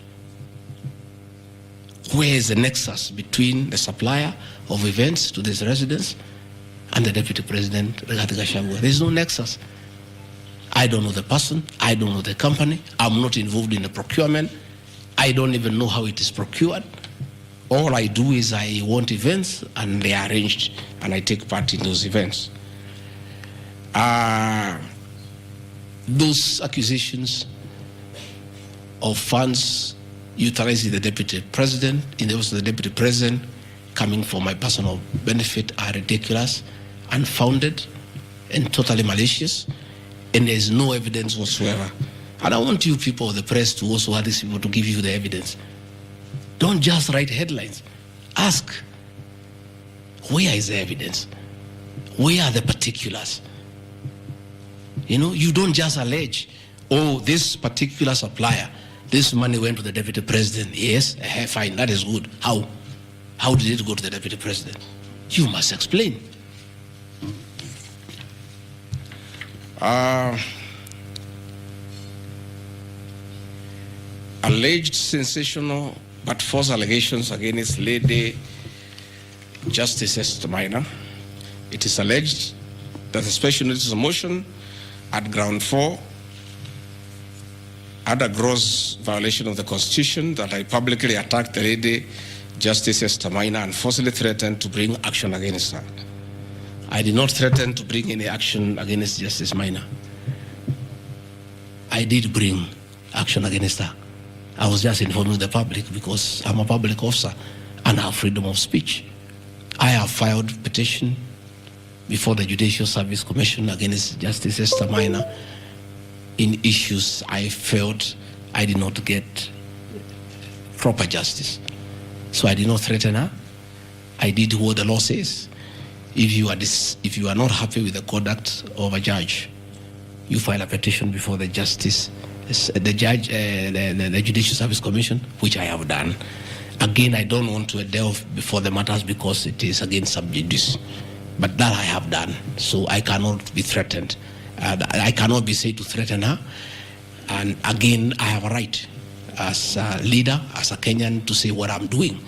Where is the nexus between the supplier of events to this residence and the Deputy President, Rigathi Gachagua? There is no nexus. I don't know the person. I don't know the company. I'm not involved in the procurement. I don't even know how it is procured. All I do is I want events, and they are arranged, and I take part in those events. Those accusations of funds utilizing the Deputy President, in the office of the Deputy President, coming for my personal benefit, are ridiculous, unfounded, and totally malicious, and there's no evidence whatsoever. And I want you people of the press to also have these people to give you the evidence. Don't just write headlines. Ask, where is the evidence? Where are the particulars? You know, you don't just allege, oh, this particular supplier, this money went to the Deputy President. Yes, fine, that is good. How? How did it go to the Deputy President? You must explain. Alleged sensational but false allegations against Lady Justice Esther Maina. It is alleged that the special notice of motion at ground 4 had a gross violation of the Constitution, that I publicly attacked the Lady Justice Esther Maina and forcibly threatened to bring action against her. I did not threaten to bring any action against Justice Maina. I did bring action against her. I was just informing the public because I'm a public officer and I have freedom of speech. I have filed petition before the Judicial Service Commission against Justice Esther Maina in issues I felt I did not get proper justice. So I did not threaten her. I did what the law says. If you are not happy with the conduct of a judge, you file a petition before the the Judicial Service Commission, which I have done. Again, I don't want to delve before the matters because it is against sub judice, but that I have done. So I cannot be threatened. I cannot be said to threaten her. And again, I have a right as a leader, as a Kenyan, to say what I'm doing.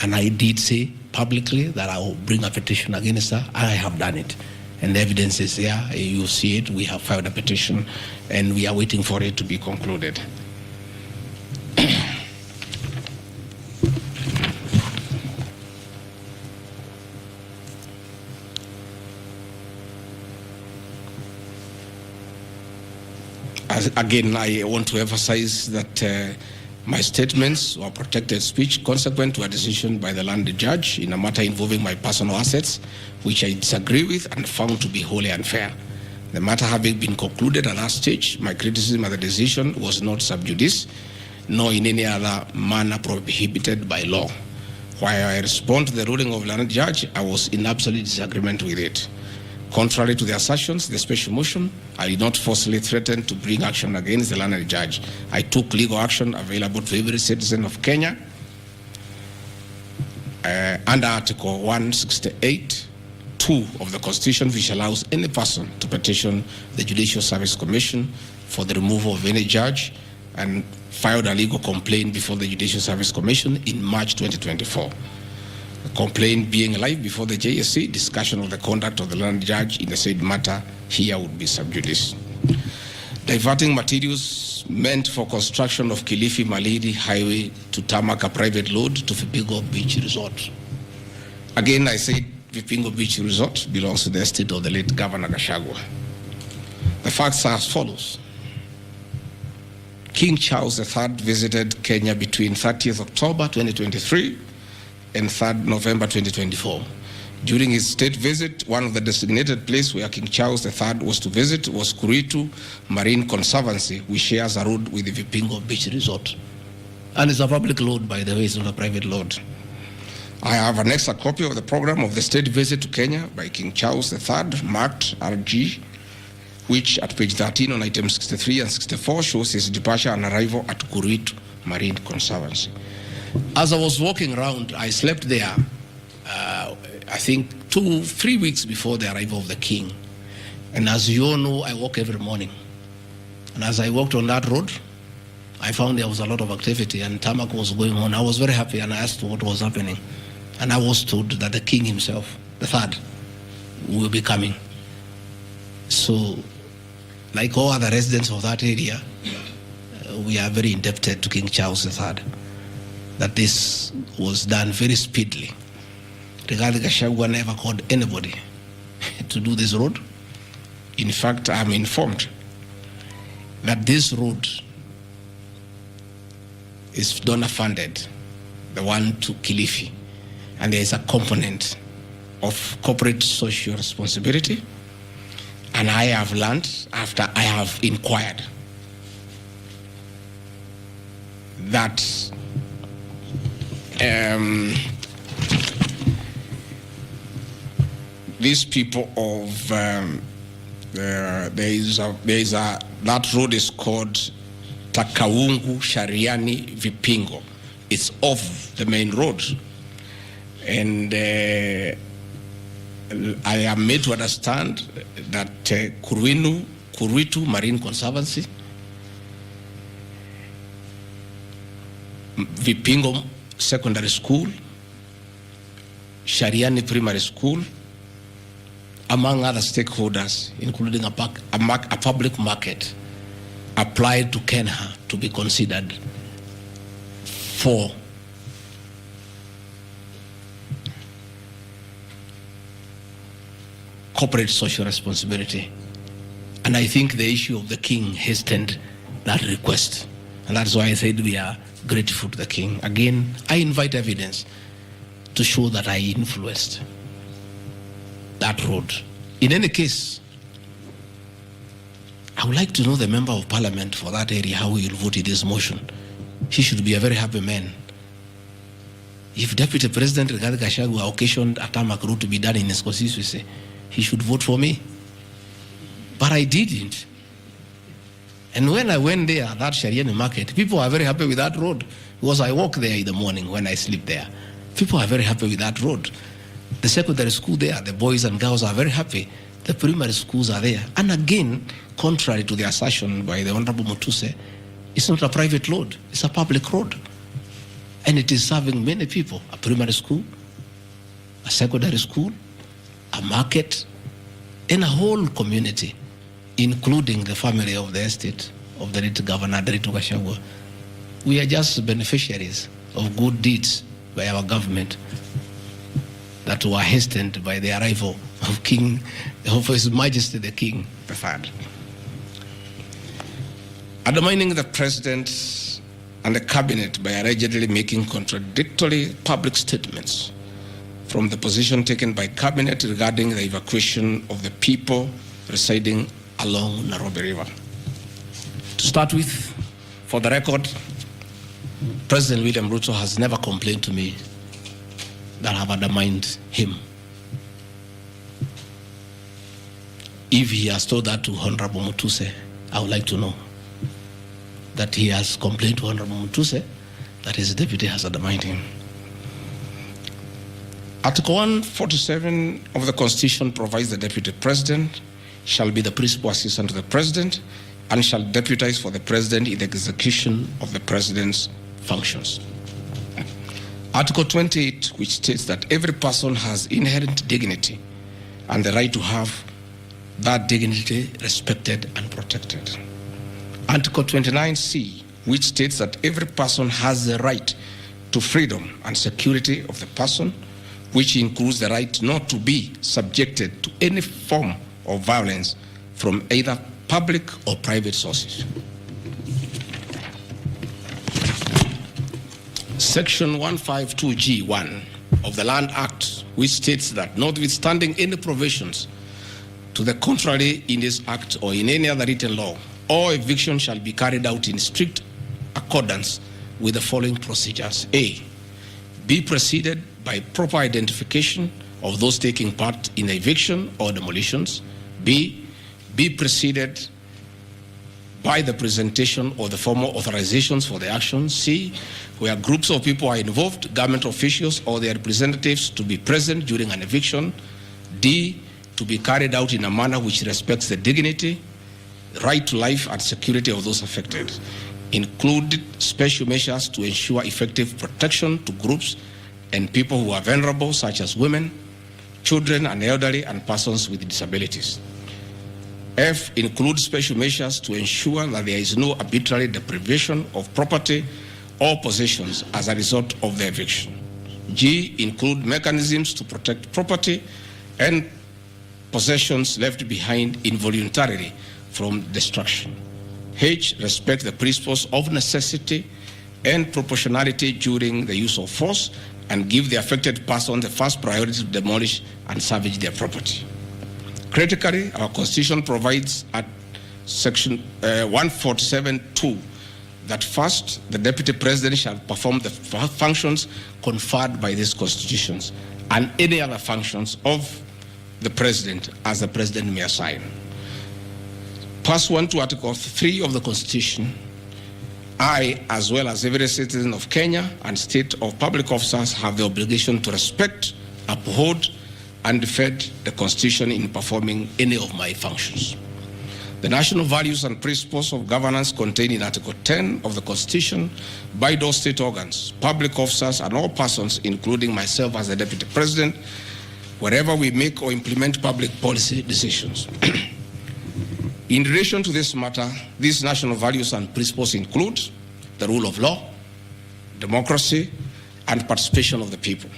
And I did say publicly that I will bring a petition against her, and I have done it. And the evidence is there. You see it. We have filed a petition, and we are waiting for it to be concluded. Again, I want to emphasize that my statements were protected speech consequent to a decision by the land judge in a matter involving my personal assets, which I disagree with and found to be wholly unfair. The matter having been concluded at that stage, my criticism of the decision was not sub judice, nor in any other manner prohibited by law. While I respond to the ruling of the land judge, I was in absolute disagreement with it. Contrary to the assertions, the special motion, I did not forcibly threaten to bring action against the land judge. I took legal action available to every citizen of Kenya under Article 168(2) of the Constitution, which allows any person to petition the Judicial Service Commission for the removal of any judge, and filed a legal complaint before the Judicial Service Commission in March 2024. The complaint being live before the JSC, discussion of the conduct of the land judge in the said matter here would be sub judice. Diverting materials meant for construction of Kilifi Malindi Highway to tarmac a private load to Vipingo Beach Resort. Again, I said Vipingo Beach Resort belongs to the estate of the late Governor Gachagua. The facts are as follows. King Charles III visited Kenya between 30th October 2023 and 3rd November 2024. During his state visit, one of the designated places where King Charles III was to visit was Kuritu Marine Conservancy, which shares a road with the Vipingo Beach Resort. And it's a public road, by the way, it's not a private road. I have an extra copy of the program of the state visit to Kenya by King Charles III, marked RG, which at page 13 on items 63 and 64 shows his departure and arrival at Kuritu Marine Conservancy. As I was walking around, I slept there, I think 2-3 weeks before the arrival of the king. And as you all know, I walk every morning. And as I walked on that road, I found there was a lot of activity and tarmac was going on. I was very happy and I asked what was happening. And I was told that the king himself, the third, will be coming. So, like all other residents of that area, we are very indebted to King Charles III that this was done very speedily. Rigathi Gachagua never called anybody to do this road. In fact, I'm informed that this road is donor funded, the one to Kilifi, and there is a component of corporate social responsibility. And I have learned, after I have inquired, that these people of that road is called Takaungu Shariani Vipingo. It's off the main road, and I am made to understand that Kuritu Marine Conservancy, Vipingo Secondary School, Shariani Primary School, among other stakeholders, including a public market, applied to Kenya to be considered for corporate social responsibility. And I think the issue of the king hastened that request. And that's why I said we are grateful to the king. Again, I invite evidence to show that I influenced that road. In any case, I would like to know the member of parliament for that area, how he will vote in this motion. He should be a very happy man. If Deputy President Rigathi Gachagua occasioned a tarmac road to be done in his constituency, he should vote for me. But I didn't. And when I went there, that Shariani market, people are very happy with that road, because I walk there in the morning when I sleep there. People are very happy with that road. The secondary school there, the boys and girls are very happy. The primary schools are there. And again, contrary to the assertion by the Honorable Mutuse, it's not a private road, it's a public road. And it is serving many people, a primary school, a secondary school, a market, and a whole community, including the family of the estate of the late Governor Rigathi Gachagua. We are just beneficiaries of good deeds by our government that were hastened by the arrival of His Majesty the King III. Undermining the President and the Cabinet by allegedly making contradictory public statements from the position taken by Cabinet regarding the evacuation of the people residing along Nairobi River. To start with, for the record, President William Ruto has never complained to me that I have undermined him. If he has told that to Honorable Mutuse, I would like to know that he has complained to Honorable Mutuse that his deputy has undermined him. Article 147 of the Constitution provides the Deputy President shall be the principal assistant to the President and shall deputize for the President in the execution of the President's functions. Article 28, which states that every person has inherent dignity and the right to have that dignity respected and protected. Article 29C, which states that every person has the right to freedom and security of the person, which includes the right not to be subjected to any form of violence from either public or private sources. Section 152G1 of the Land Act, which states that notwithstanding any provisions to the contrary in this act or in any other written law, all eviction shall be carried out in strict accordance with the following procedures. A, be preceded by proper identification of those taking part in eviction or demolitions. B, be preceded by the presentation of the formal authorizations for the action. C, where groups of people are involved, government officials or their representatives to be present during an eviction. D, to be carried out in a manner which respects the dignity, right to life and security of those affected. Include special measures to ensure effective protection to groups and people who are vulnerable, such as women, children and elderly, and persons with disabilities. F, include special measures to ensure that there is no arbitrary deprivation of property or possessions as a result of the eviction. G, include mechanisms to protect property and possessions left behind involuntarily from destruction. H, respect the principles of necessity and proportionality during the use of force and give the affected person the first priority to demolish and salvage their property. Critically, our Constitution provides at Section 147(2) that first, the Deputy President shall perform the functions conferred by these constitutions and any other functions of the President as the President may assign. Pursuant to Article 3 of the Constitution, I, as well as every citizen of Kenya and state of public officers, have the obligation to respect, uphold, and defend the Constitution in performing any of my functions. The national values and principles of governance contained in Article 10 of the Constitution by those state organs, public officers, and all persons, including myself as the Deputy President, wherever we make or implement public policy decisions. In relation to this matter, these national values and principles include the rule of law, democracy, and participation of the people,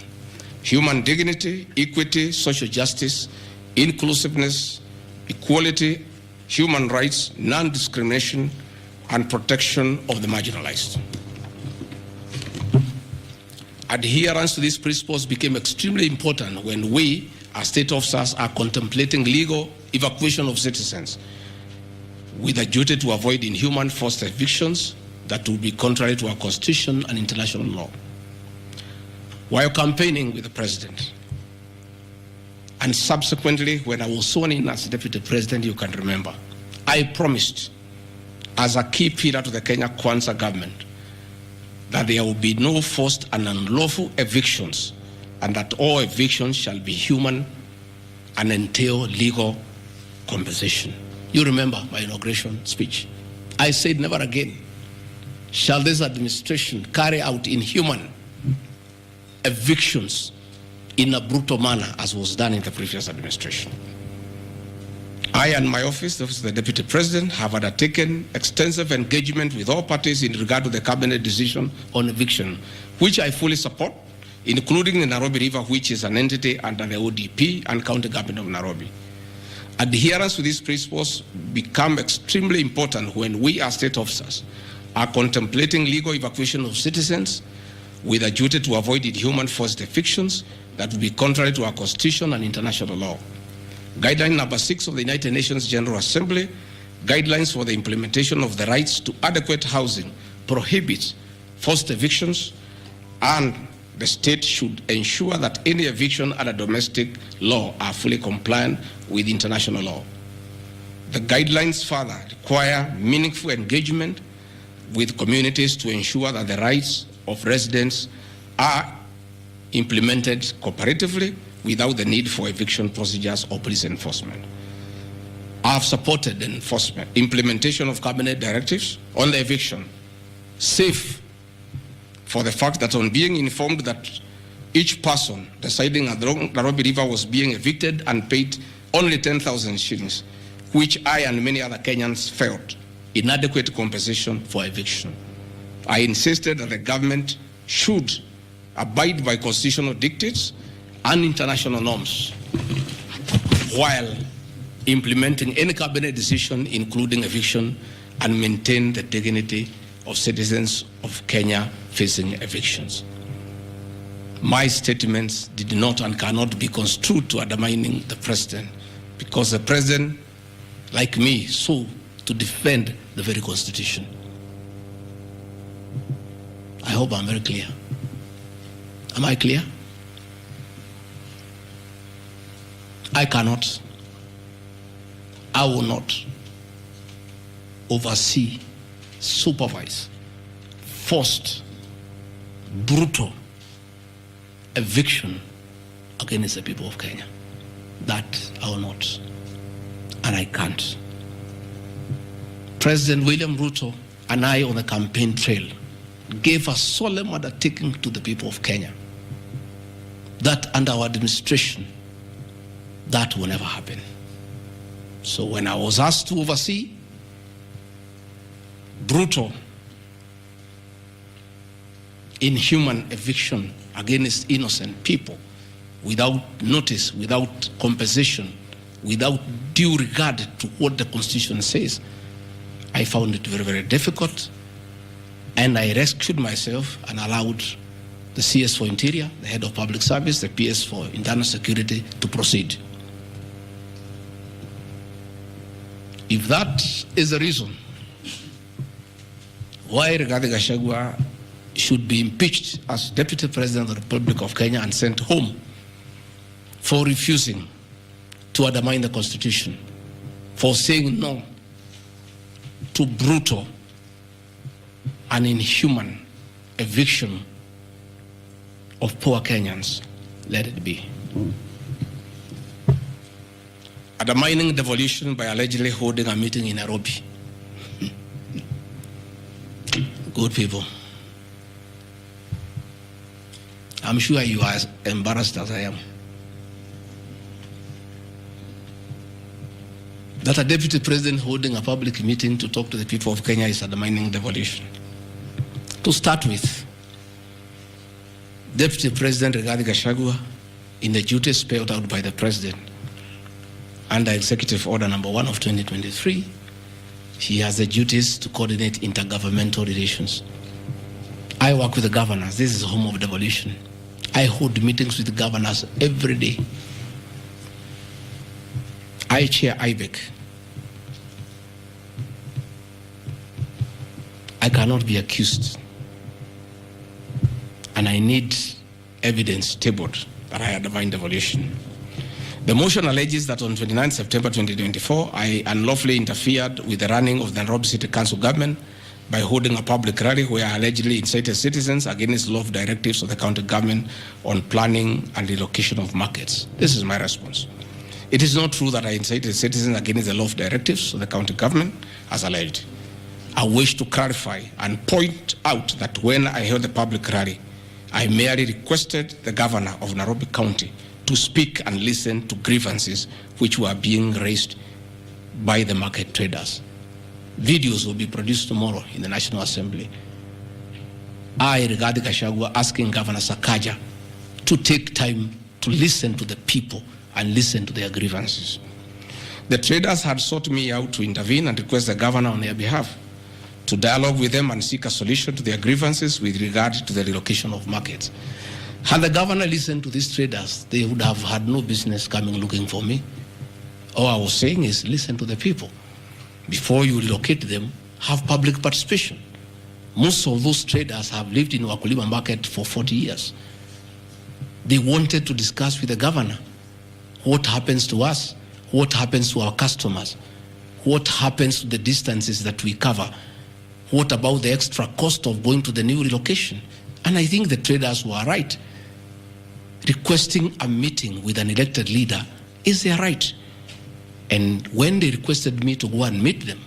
human dignity, equity, social justice, inclusiveness, equality, human rights, non-discrimination, and protection of the marginalized. Adherence to these principles became extremely important when we, as state officers, are contemplating legal evacuation of citizens with a duty to avoid inhuman forced evictions that would be contrary to our Constitution and international law. While campaigning with the President, and subsequently when I was sworn in as Deputy President, you can remember, I promised as a key pillar to the Kenya Kwanza government that there will be no forced and unlawful evictions and that all evictions shall be human and entail legal compensation. You remember my inauguration speech. I said never again shall this administration carry out inhuman evictions in a brutal manner as was done in the previous administration. I and my office, the Office of the Deputy President, have undertaken extensive engagement with all parties in regard to the cabinet decision on eviction, which I fully support, including the Nairobi River, which is an entity under the ODP and County Government of Nairobi. Adherence to these principles become extremely important when we as state officers are contemplating legal evacuation of citizens with a duty to avoid inhuman forced evictions that would be contrary to our Constitution and international law. Guideline number 6 of the United Nations General Assembly, guidelines for the implementation of the rights to adequate housing, prohibits forced evictions, and the state should ensure that any eviction under domestic law are fully compliant with international law. The guidelines further require meaningful engagement with communities to ensure that the rights of residents are implemented cooperatively without the need for eviction procedures or police enforcement. I have supported the implementation of cabinet directives on the eviction, safe for the fact that on being informed that each person residing at the Nairobi River was being evicted and paid only 10,000 shillings, which I and many other Kenyans felt inadequate compensation for eviction. I insisted that the government should abide by constitutional dictates and international norms while implementing any cabinet decision, including eviction, and maintain the dignity of citizens of Kenya facing evictions. My statements did not and cannot be construed to undermining the president, because the president, like me, sought to defend the very constitution. I hope I'm very clear. Am I clear? I cannot, I will not oversee, supervise, forced, brutal eviction against the people of Kenya. That I will not, and I can't. President William Ruto and I on the campaign trail gave a solemn undertaking to the people of Kenya that under our administration, that will never happen. So when I was asked to oversee brutal, inhuman eviction against innocent people without notice, without compensation, without due regard to what the Constitution says, I found it very, very difficult, and I rescued myself and allowed the CS for Interior, the Head of Public Service, the PS for Internal Security to proceed. If that is the reason why Rigathi Gachagua should be impeached as Deputy President of the Republic of Kenya and sent home for refusing to undermine the Constitution, for saying no to brutal and inhuman eviction of poor Kenyans, let it be. Undermining devolution by allegedly holding a meeting in Nairobi. Good people. I'm sure you are as embarrassed as I am. That a deputy president holding a public meeting to talk to the people of Kenya is undermining devolution. To start with, Deputy President Rigathi Gachagua, in the duties spelled out by the President under Executive Order number 1 of 2023, he has the duties to coordinate intergovernmental relations. I work with the governors. This is the home of devolution. I hold meetings with the governors every day. I chair IBEC. I cannot be accused, and I need evidence tabled that I undermined devolution. The motion alleges that on 29 September 2024, I unlawfully interfered with the running of the Nairobi City Council government by holding a public rally where I allegedly incited citizens against law directives of the county government on planning and relocation of markets. This is my response. It is not true that I incited citizens against the law directives of the county government, as alleged. I wish to clarify and point out that when I held the public rally, I merely requested the governor of Nairobi County to speak and listen to grievances which were being raised by the market traders. Videos will be produced tomorrow in the National Assembly. I, Rigathi Gachagua, asking Governor Sakaja to take time to listen to the people and listen to their grievances. The traders had sought me out to intervene and request the governor on their behalf to dialogue with them and seek a solution to their grievances with regard to the relocation of markets. Had the governor listened to these traders, they would have had no business coming looking for me. All I was saying is listen to the people. Before you relocate them, have public participation. Most of those traders have lived in Wakulima market for 40 years. They wanted to discuss with the governor what happens to us, what happens to our customers, what happens to the distances that we cover, what about the extra cost of going to the new relocation. And I think the traders were right. Requesting a meeting with an elected leader is their right. And when they requested me to go and meet them,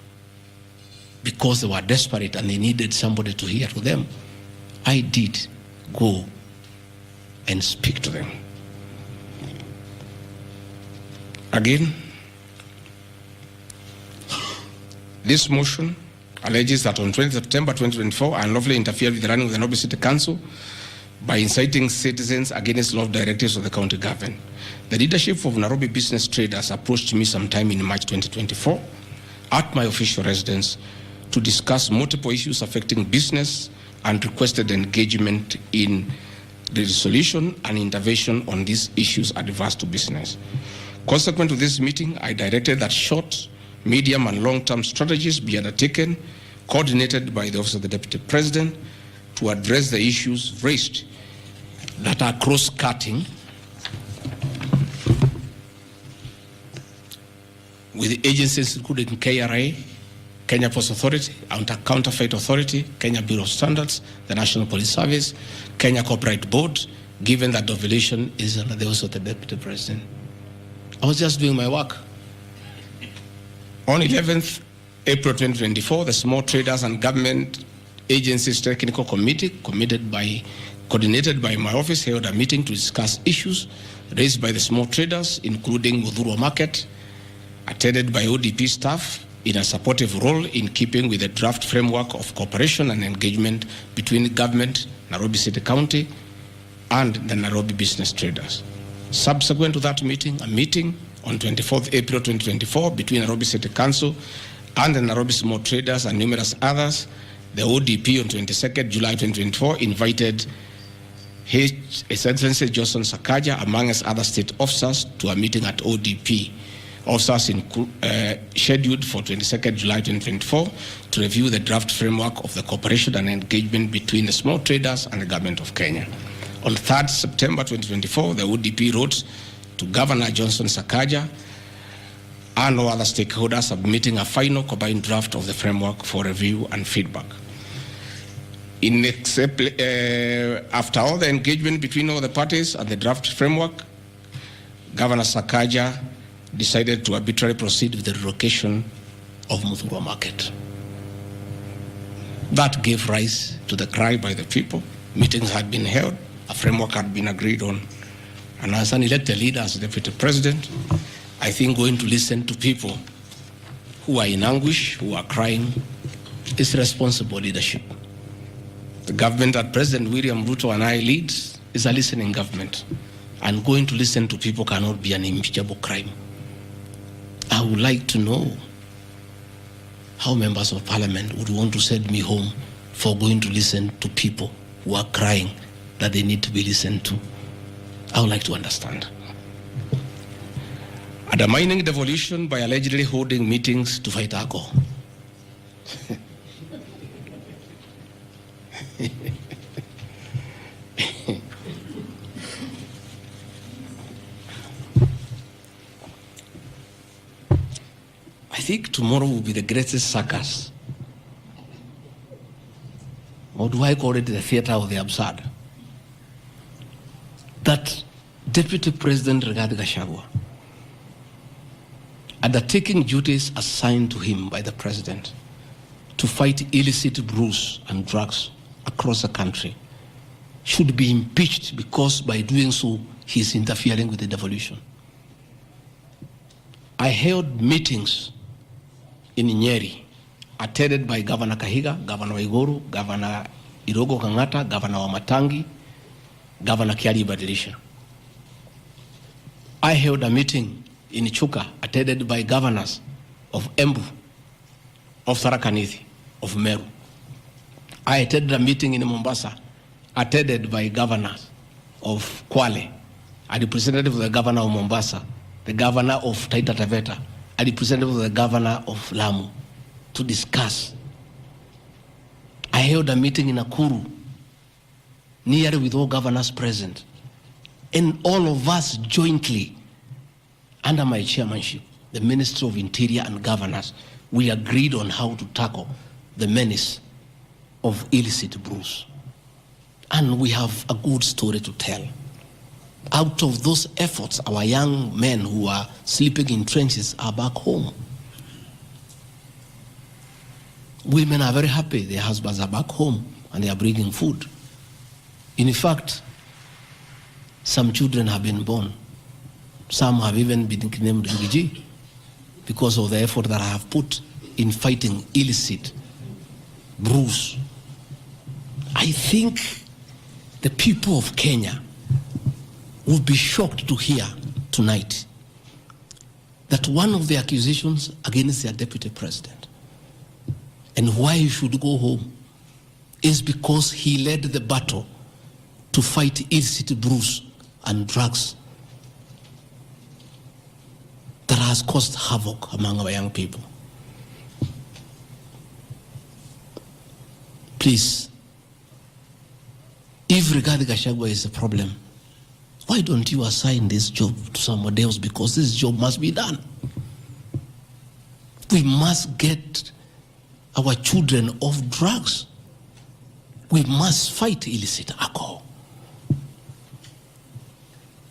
because they were desperate and they needed somebody to hear to them, I did go and speak to them. Again, this motion alleges that on 20 September 2024, I unlawfully interfered with the running of the Nairobi City Council by inciting citizens against law directives of the county government. The leadership of Nairobi business traders approached me sometime in March 2024 at my official residence to discuss multiple issues affecting business and requested engagement in the resolution and intervention on these issues adverse to business. Consequent to this meeting, I directed that short, medium, and long-term strategies be undertaken, coordinated by the Office of the Deputy President, to address the issues raised that are cross-cutting with the agencies including KRA, Kenya Post Authority, Counterfeit Authority, Kenya Bureau of Standards, the National Police Service, Kenya Corporate Board, given that the violation is under the Office of the Deputy President. I was just doing my work. On 11th April 2024, the Small Traders and Government Agencies Technical Committee, coordinated by my office, held a meeting to discuss issues raised by the small traders, including Mudhurwa Market, attended by ODP staff in a supportive role in keeping with the draft framework of cooperation and engagement between government, Nairobi City County, and the Nairobi business traders. Subsequent to that meeting, a meeting on 24th April 2024 between Nairobi City Council and the Nairobi small traders and numerous others, the ODP on 22nd July 2024 invited His Excellency Johnson Sakaja, among other state officers, to a meeting at ODP. Officers scheduled for 22nd July 2024 to review the draft framework of the cooperation and engagement between the small traders and the government of Kenya. On 3rd September 2024, the ODP wrote to Governor Johnson Sakaja and all other stakeholders, submitting a final combined draft of the framework for review and feedback. After all the engagement between all the parties and the draft framework, Governor Sakaja decided to arbitrarily proceed with the relocation of Mudhurwa Market. That gave rise to the cry by the people. Meetings had been held, a framework had been agreed on. And as an elected leader, as Deputy President, I think going to listen to people who are in anguish, who are crying, is responsible leadership. The government that President William Ruto and I lead is a listening government. And going to listen to people cannot be an impeachable crime. I would like to know how members of parliament would want to send me home for going to listen to people who are crying that they need to be listened to. I would like to understand. Undermining devolution by allegedly holding meetings to fight alcohol. I think tomorrow will be the greatest circus. Or do I call it the theater of the absurd? That Deputy President Rigathi Gachagua, undertaking duties assigned to him by the President to fight illicit brews and drugs across the country, should be impeached because by doing so, he is interfering with the devolution. I held meetings in Nyeri, attended by Governor Kahiga, Governor Waiguru, Governor Irogo Kangata, Governor Wamatangi, Governor Kiari Badilisha. I held a meeting in Chuka, attended by governors of Embu, of Tharaka Nithi, of Meru. I attended a meeting in Mombasa, attended by governors of Kwale, a representative of the governor of Mombasa, the governor of Taita Taveta, a representative of the governor of Lamu, to discuss. I held a meeting in Nakuru, nearly with all governors present, and all of us jointly, under my chairmanship, the Ministry of Interior and Governors, we agreed on how to tackle the menace of illicit brews. And we have a good story to tell. Out of those efforts, our young men who are sleeping in trenches are back home. Women are very happy. Their husbands are back home and they are bringing food. In fact, some children have been born. Some have even been named Ngiji because of the effort that I have put in fighting illicit brews. I think the people of Kenya would be shocked to hear tonight that one of the accusations against their deputy president and why he should go home is because he led the battle to fight illicit brews and drugs that has caused havoc among our young people. Please, if Rigathi Gachagua is a problem, why don't you assign this job to somebody else? Because this job must be done. We must get our children off drugs. We must fight illicit alcohol.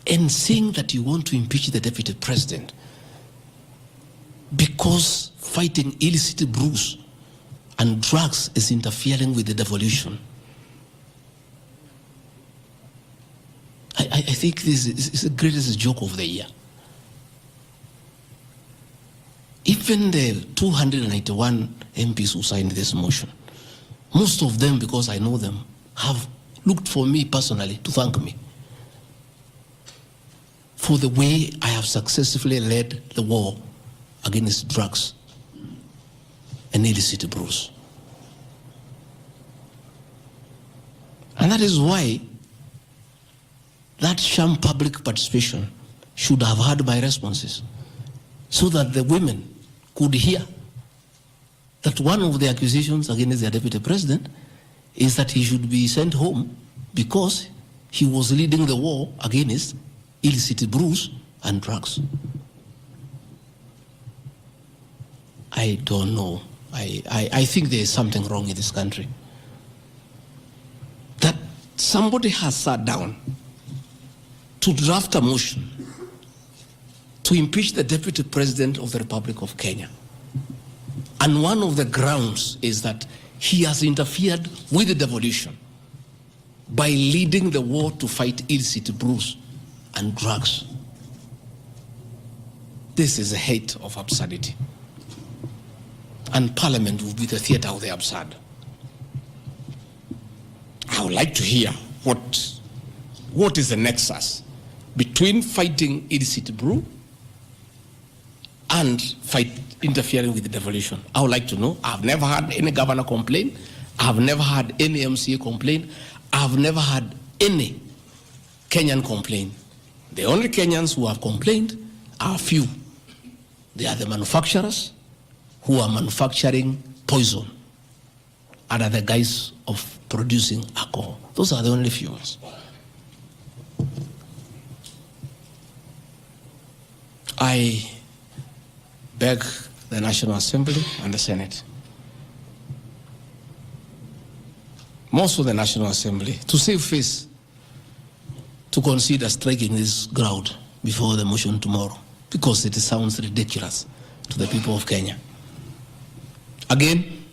And saying that you want to impeach the deputy president because fighting illicit brews and drugs is interfering with the devolution. I think this is the greatest joke of the year. Even the 291 MPs who signed this motion, most of them, because I know them, have looked for me personally to thank me for the way I have successfully led the war against drugs and illicit brews. And that is why that sham public participation should have had my responses, so that the women could hear that one of the accusations against the deputy president is that he should be sent home because he was leading the war against illicit brews and drugs. I don't know. I think there is something wrong in this country. That somebody has sat down to draft a motion to impeach the deputy president of the Republic of Kenya. And one of the grounds is that he has interfered with the devolution by leading the war to fight illicit brews and drugs. This is a height of absurdity. And Parliament will be the theater of the absurd. I would like to hear what is the nexus between fighting illicit brew and interfering with the devolution. I would like to know. I've never had any governor complain. I've never had any MCA complain. I've never had any Kenyan complain. The only Kenyans who have complained are few. They are the manufacturers who are manufacturing poison under the guise of producing alcohol. Those are the only few ones. I beg the National Assembly and the Senate, most of the National Assembly, to save face, to consider striking this ground before the motion tomorrow, because it sounds ridiculous to the people of Kenya. Again,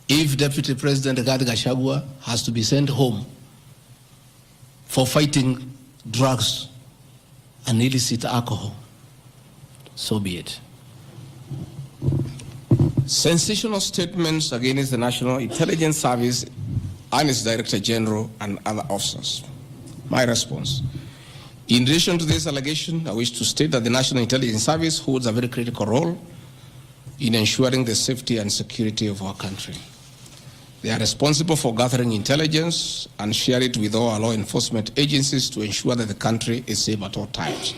if Deputy President Rigathi Gachagua has to be sent home for fighting drugs and illicit alcohol, so be it. Sensational statements against the National Intelligence Service and its Director General and other officers. My response. In relation to this allegation, I wish to state that the National Intelligence Service holds a very critical role in ensuring the safety and security of our country. They are responsible for gathering intelligence and share it with all our law enforcement agencies to ensure that the country is safe at all times.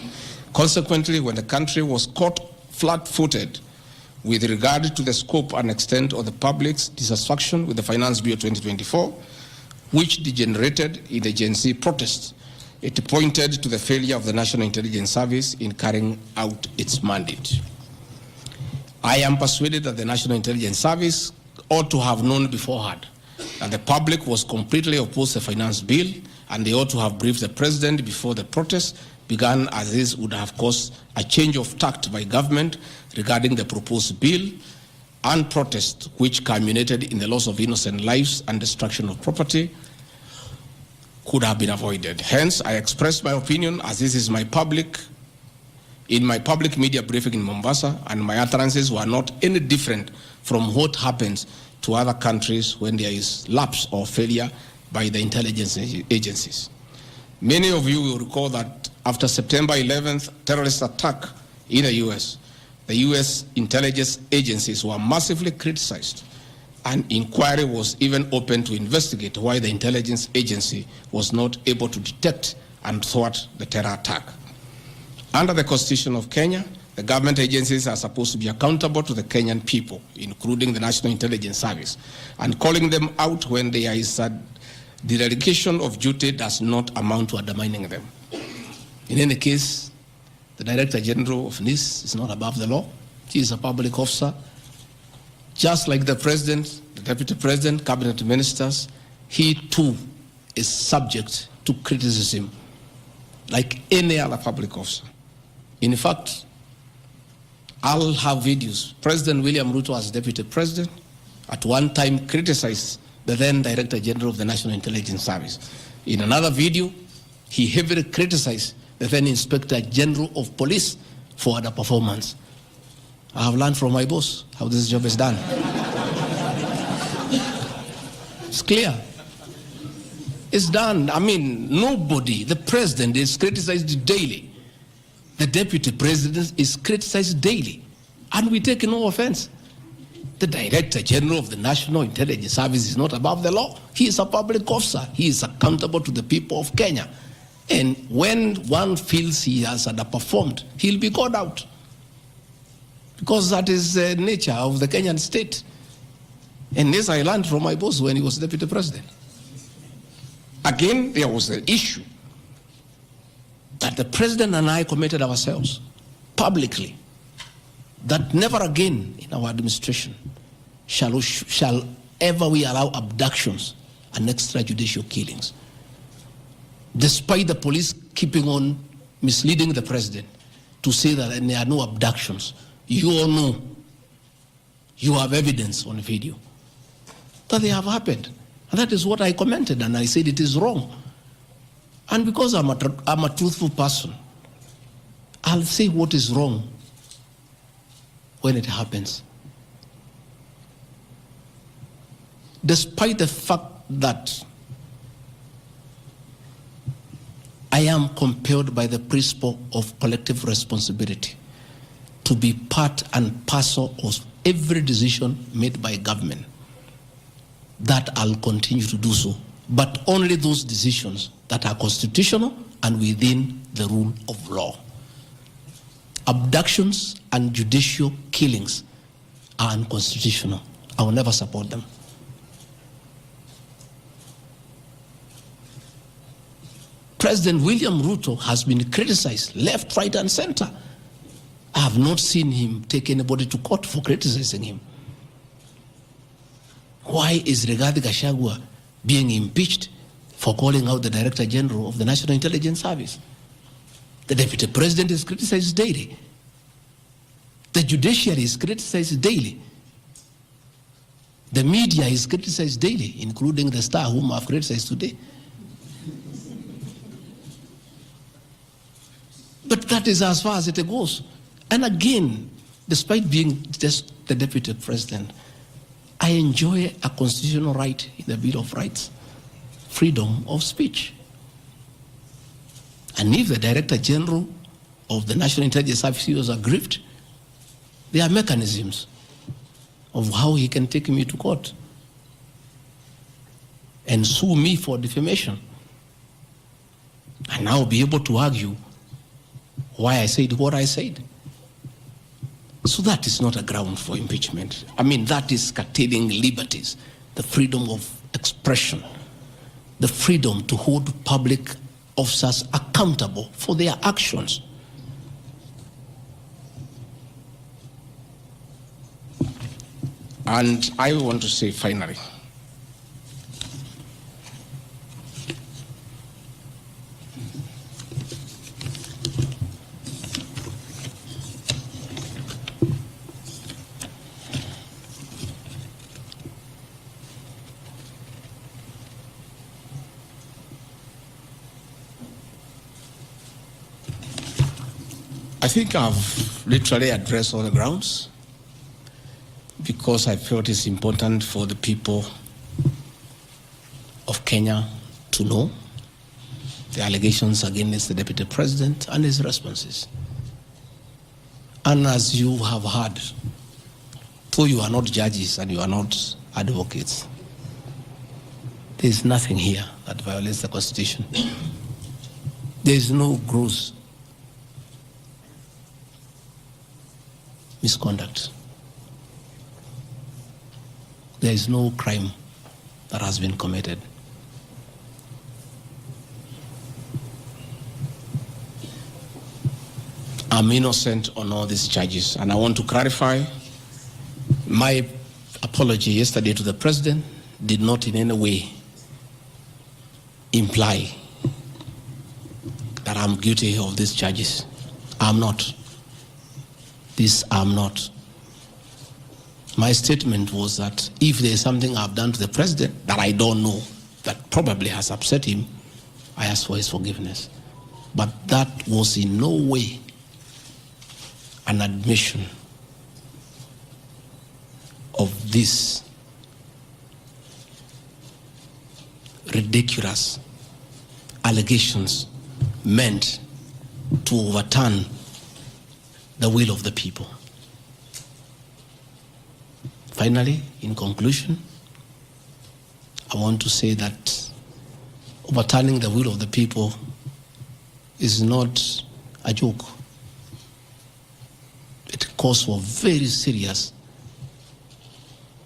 Consequently, when the country was caught flat-footed with regard to the scope and extent of the public's dissatisfaction with the Finance Bill 2024, which degenerated in the Gen Z protests, it pointed to the failure of the National Intelligence Service in carrying out its mandate. I am persuaded that the National Intelligence Service ought to have known beforehand that the public was completely opposed to the finance bill, and they ought to have briefed the president before the protest began, as this would have caused a change of tact by government regarding the proposed bill and protest, which culminated in the loss of innocent lives and destruction of property, could have been avoided. Hence, I express my opinion, as this is in my public media briefing in Mombasa, and my utterances were not any different from what happens to other countries when there is lapse or failure by the intelligence agencies. Many of you will recall that after September 11th terrorist attack in the US, the US intelligence agencies were massively criticized. An inquiry was even opened to investigate why the intelligence agency was not able to detect and thwart the terror attack. Under the Constitution of Kenya, the government agencies are supposed to be accountable to the Kenyan people, including the National Intelligence Service, and calling them out when there is a dereliction of duty does not amount to undermining them. In any case, the Director General of NIS is not above the law. He is a public officer. Just like the President, the Deputy President, Cabinet Ministers, he too is subject to criticism like any other public officer. In fact, I'll have videos. President William Ruto, as Deputy President, at one time criticized the then Director General of the National Intelligence Service. In another video, he heavily criticized the then Inspector General of Police for the performance. I have learned from my boss how this job is done. It's clear. It's done. I mean, nobody, the president is criticized daily. The deputy president is criticized daily. And we take no offense. The Director General of the National Intelligence Service is not above the law. He is a public officer. He is accountable to the people of Kenya. And when one feels he has underperformed, he'll be called out. Because that is the nature of the Kenyan state. And this I learned from my boss when he was Deputy President. Again, there was an issue that the President and I committed ourselves publicly that never again in our administration shall ever we allow abductions and extrajudicial killings. Despite the police keeping on misleading the President to say that there are no abductions, you all know, you have evidence on video that they have happened. And that is what I commented, and I said it is wrong. And because I'm a truthful person, I'll say what is wrong when it happens. Despite the fact that I am compelled by the principle of collective responsibility to be part and parcel of every decision made by government, that I'll continue to do so, but only those decisions that are constitutional and within the rule of law. Abductions and judicial killings are unconstitutional. I will never support them. President William Ruto has been criticized left, right, and center. I have not seen him take anybody to court for criticizing him. Why is Rigathi Gachagua being impeached for calling out the Director General of the National Intelligence Service? The Deputy President is criticized daily. The judiciary is criticized daily. The media is criticized daily, including the Star, whom I've criticized today. But that is as far as it goes. And again, despite being just the Deputy President, I enjoy a constitutional right in the Bill of Rights, freedom of speech. And if the Director General of the National Intelligence Service was aggrieved, there are mechanisms of how he can take me to court and sue me for defamation. And I'll be able to argue why I said what I said. So that is not a ground for impeachment. I mean, that is curtailing liberties, the freedom of expression, the freedom to hold public officers accountable for their actions. And I want to say finally, I think I've literally addressed all the grounds because I felt it's important for the people of Kenya to know the allegations against the Deputy President and his responses. And as you have heard, though you are not judges and you are not advocates, there is nothing here that violates the Constitution. There is no gross misconduct. There is no crime that has been committed. I'm innocent on all these charges, and I want to clarify my apology yesterday to the President did not in any way imply that I'm guilty of these charges. I'm not. This I'm not. My statement was that if there is something I've done to the President that I don't know, that probably has upset him, I ask for his forgiveness. But that was in no way an admission of this ridiculous allegations meant to overturn the will of the people. Finally, in conclusion, I want to say that overturning the will of the people is not a joke. It calls for very serious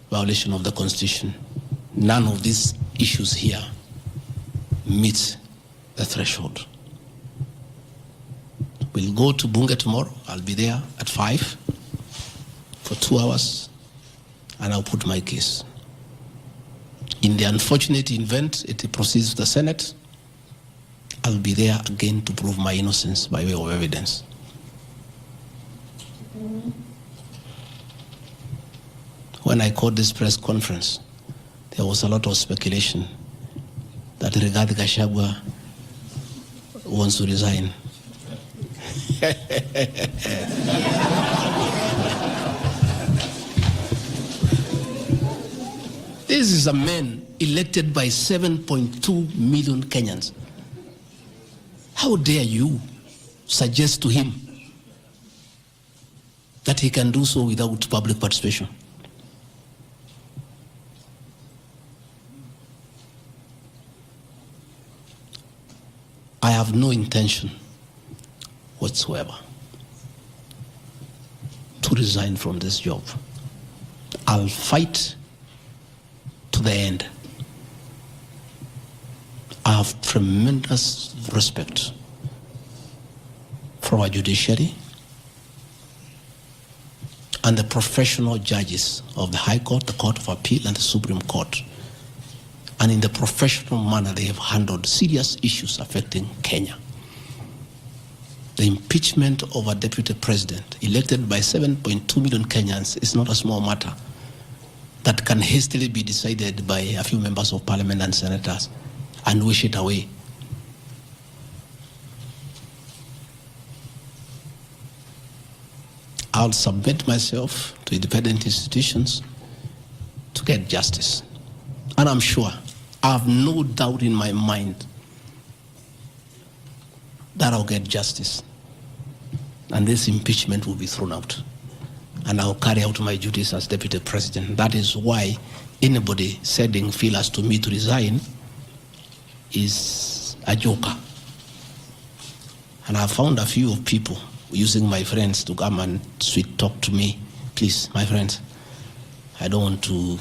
violation of the Constitution. None of these issues here meet the threshold. We'll go to Bunge tomorrow. I'll be there at 5 for 2 hours, and I'll put my case. In the unfortunate event it proceeds to the Senate, I'll be there again to prove my innocence by way of evidence. When I called this press conference, there was a lot of speculation that Rigathi Gachagua wants to resign. This is a man elected by 7.2 million Kenyans. How dare you suggest to him that he can do so without public participation? I have no intention whatsoever to resign from this job. I'll fight to the end. I have tremendous respect for our judiciary and the professional judges of the High Court, the Court of Appeal, and the Supreme Court. And in the professional manner they have handled serious issues affecting Kenya. The impeachment of a deputy president elected by 7.2 million Kenyans is not a small matter that can hastily be decided by a few members of parliament and senators and wish it away. I'll submit myself to independent institutions to get justice. And I'm sure, I have no doubt in my mind that I'll get justice. And this impeachment will be thrown out. And I'll carry out my duties as deputy president. That is why anybody sending feelers to me to resign is a joker. And I found a few of people using my friends to come and sweet talk to me. Please, my friends, I don't want to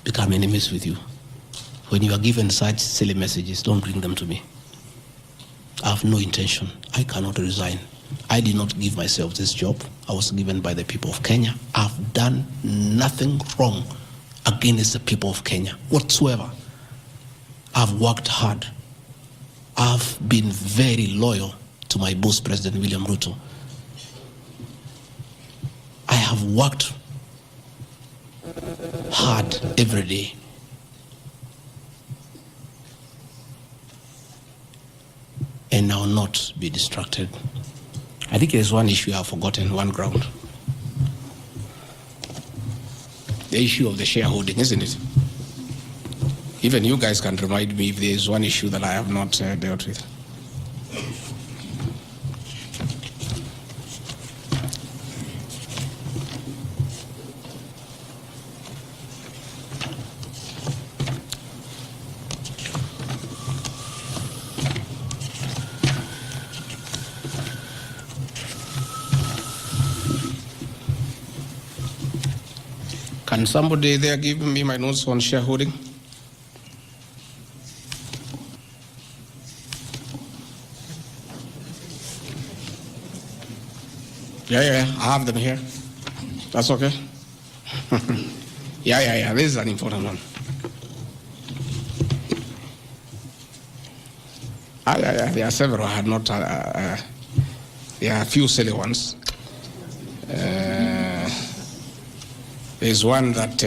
become enemies with you. When you are given such silly messages, don't bring them to me. I have no intention. I cannot resign. I did not give myself this job. I was given by the people of Kenya. I've done nothing wrong against the people of Kenya whatsoever. I've worked hard. I've been very loyal to my boss, President William Ruto. I have worked hard every day. And I will not be distracted. I think there's one issue I've forgotten, one ground. The issue of the shareholding, isn't it? Even you guys can remind me if there's one issue that I have not dealt with. Can somebody there give me my notes on shareholding? Yeah, I have them here. That's okay. Yeah. This is an important one. There are several. I had not. There are a few silly ones. There's one that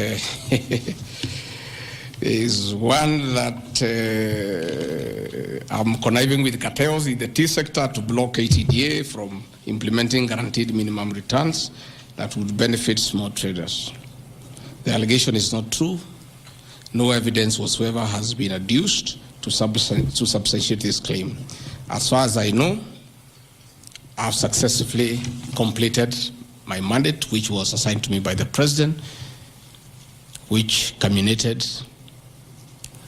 I'm conniving with cartels in the tea sector to block ATDA from implementing guaranteed minimum returns that would benefit small traders. The allegation is not true. No evidence whatsoever has been adduced to substantiate this claim. As far as I know, I've successfully completed my mandate, which was assigned to me by the president, which culminated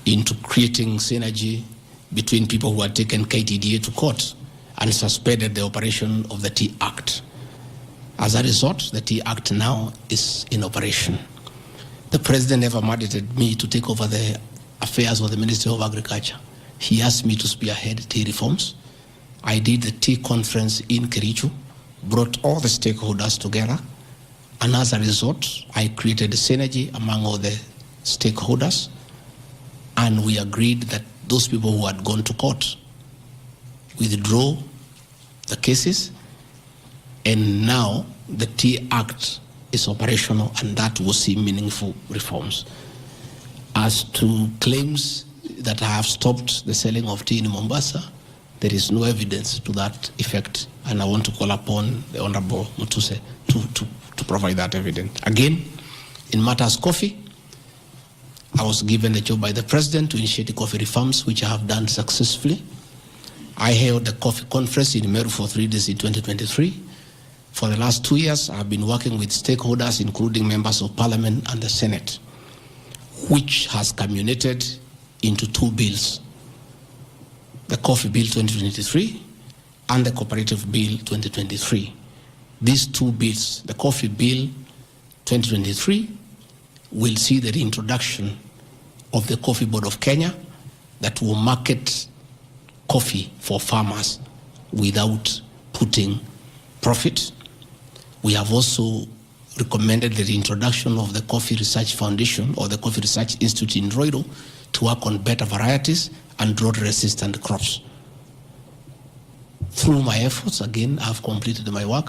into creating synergy between people who had taken KTDA to court and suspended the operation of the Tea Act. As a result, the Tea Act now is in operation. The president never mandated me to take over the affairs of the Ministry of Agriculture. He asked me to spearhead tea reforms. I did the tea conference in Kericho, brought all the stakeholders together, and as a result, I created a synergy among all the stakeholders, and we agreed that those people who had gone to court withdraw the cases, and now the Tea Act is operational, and that will see meaningful reforms. As to claims that I have stopped the selling of tea in Mombasa, there is no evidence to that effect, and I want to call upon the Honorable Mutuse to provide that evidence. Again, in matters coffee, I was given the job by the president to initiate the coffee reforms, which I have done successfully. I held the coffee conference in Meru for 3 days in 2023. For the last 2 years, I've been working with stakeholders, including members of parliament and the Senate, which has culminated into 2 bills: the Coffee Bill 2023 and the Cooperative Bill 2023. These 2 bills, the Coffee Bill 2023 will see the reintroduction of the Coffee Board of Kenya that will market coffee for farmers without putting profit. We have also recommended the reintroduction of the Coffee Research Foundation or the Coffee Research Institute in Roiro to work on better varieties and drought-resistant crops. Through my efforts, again, I've completed my work.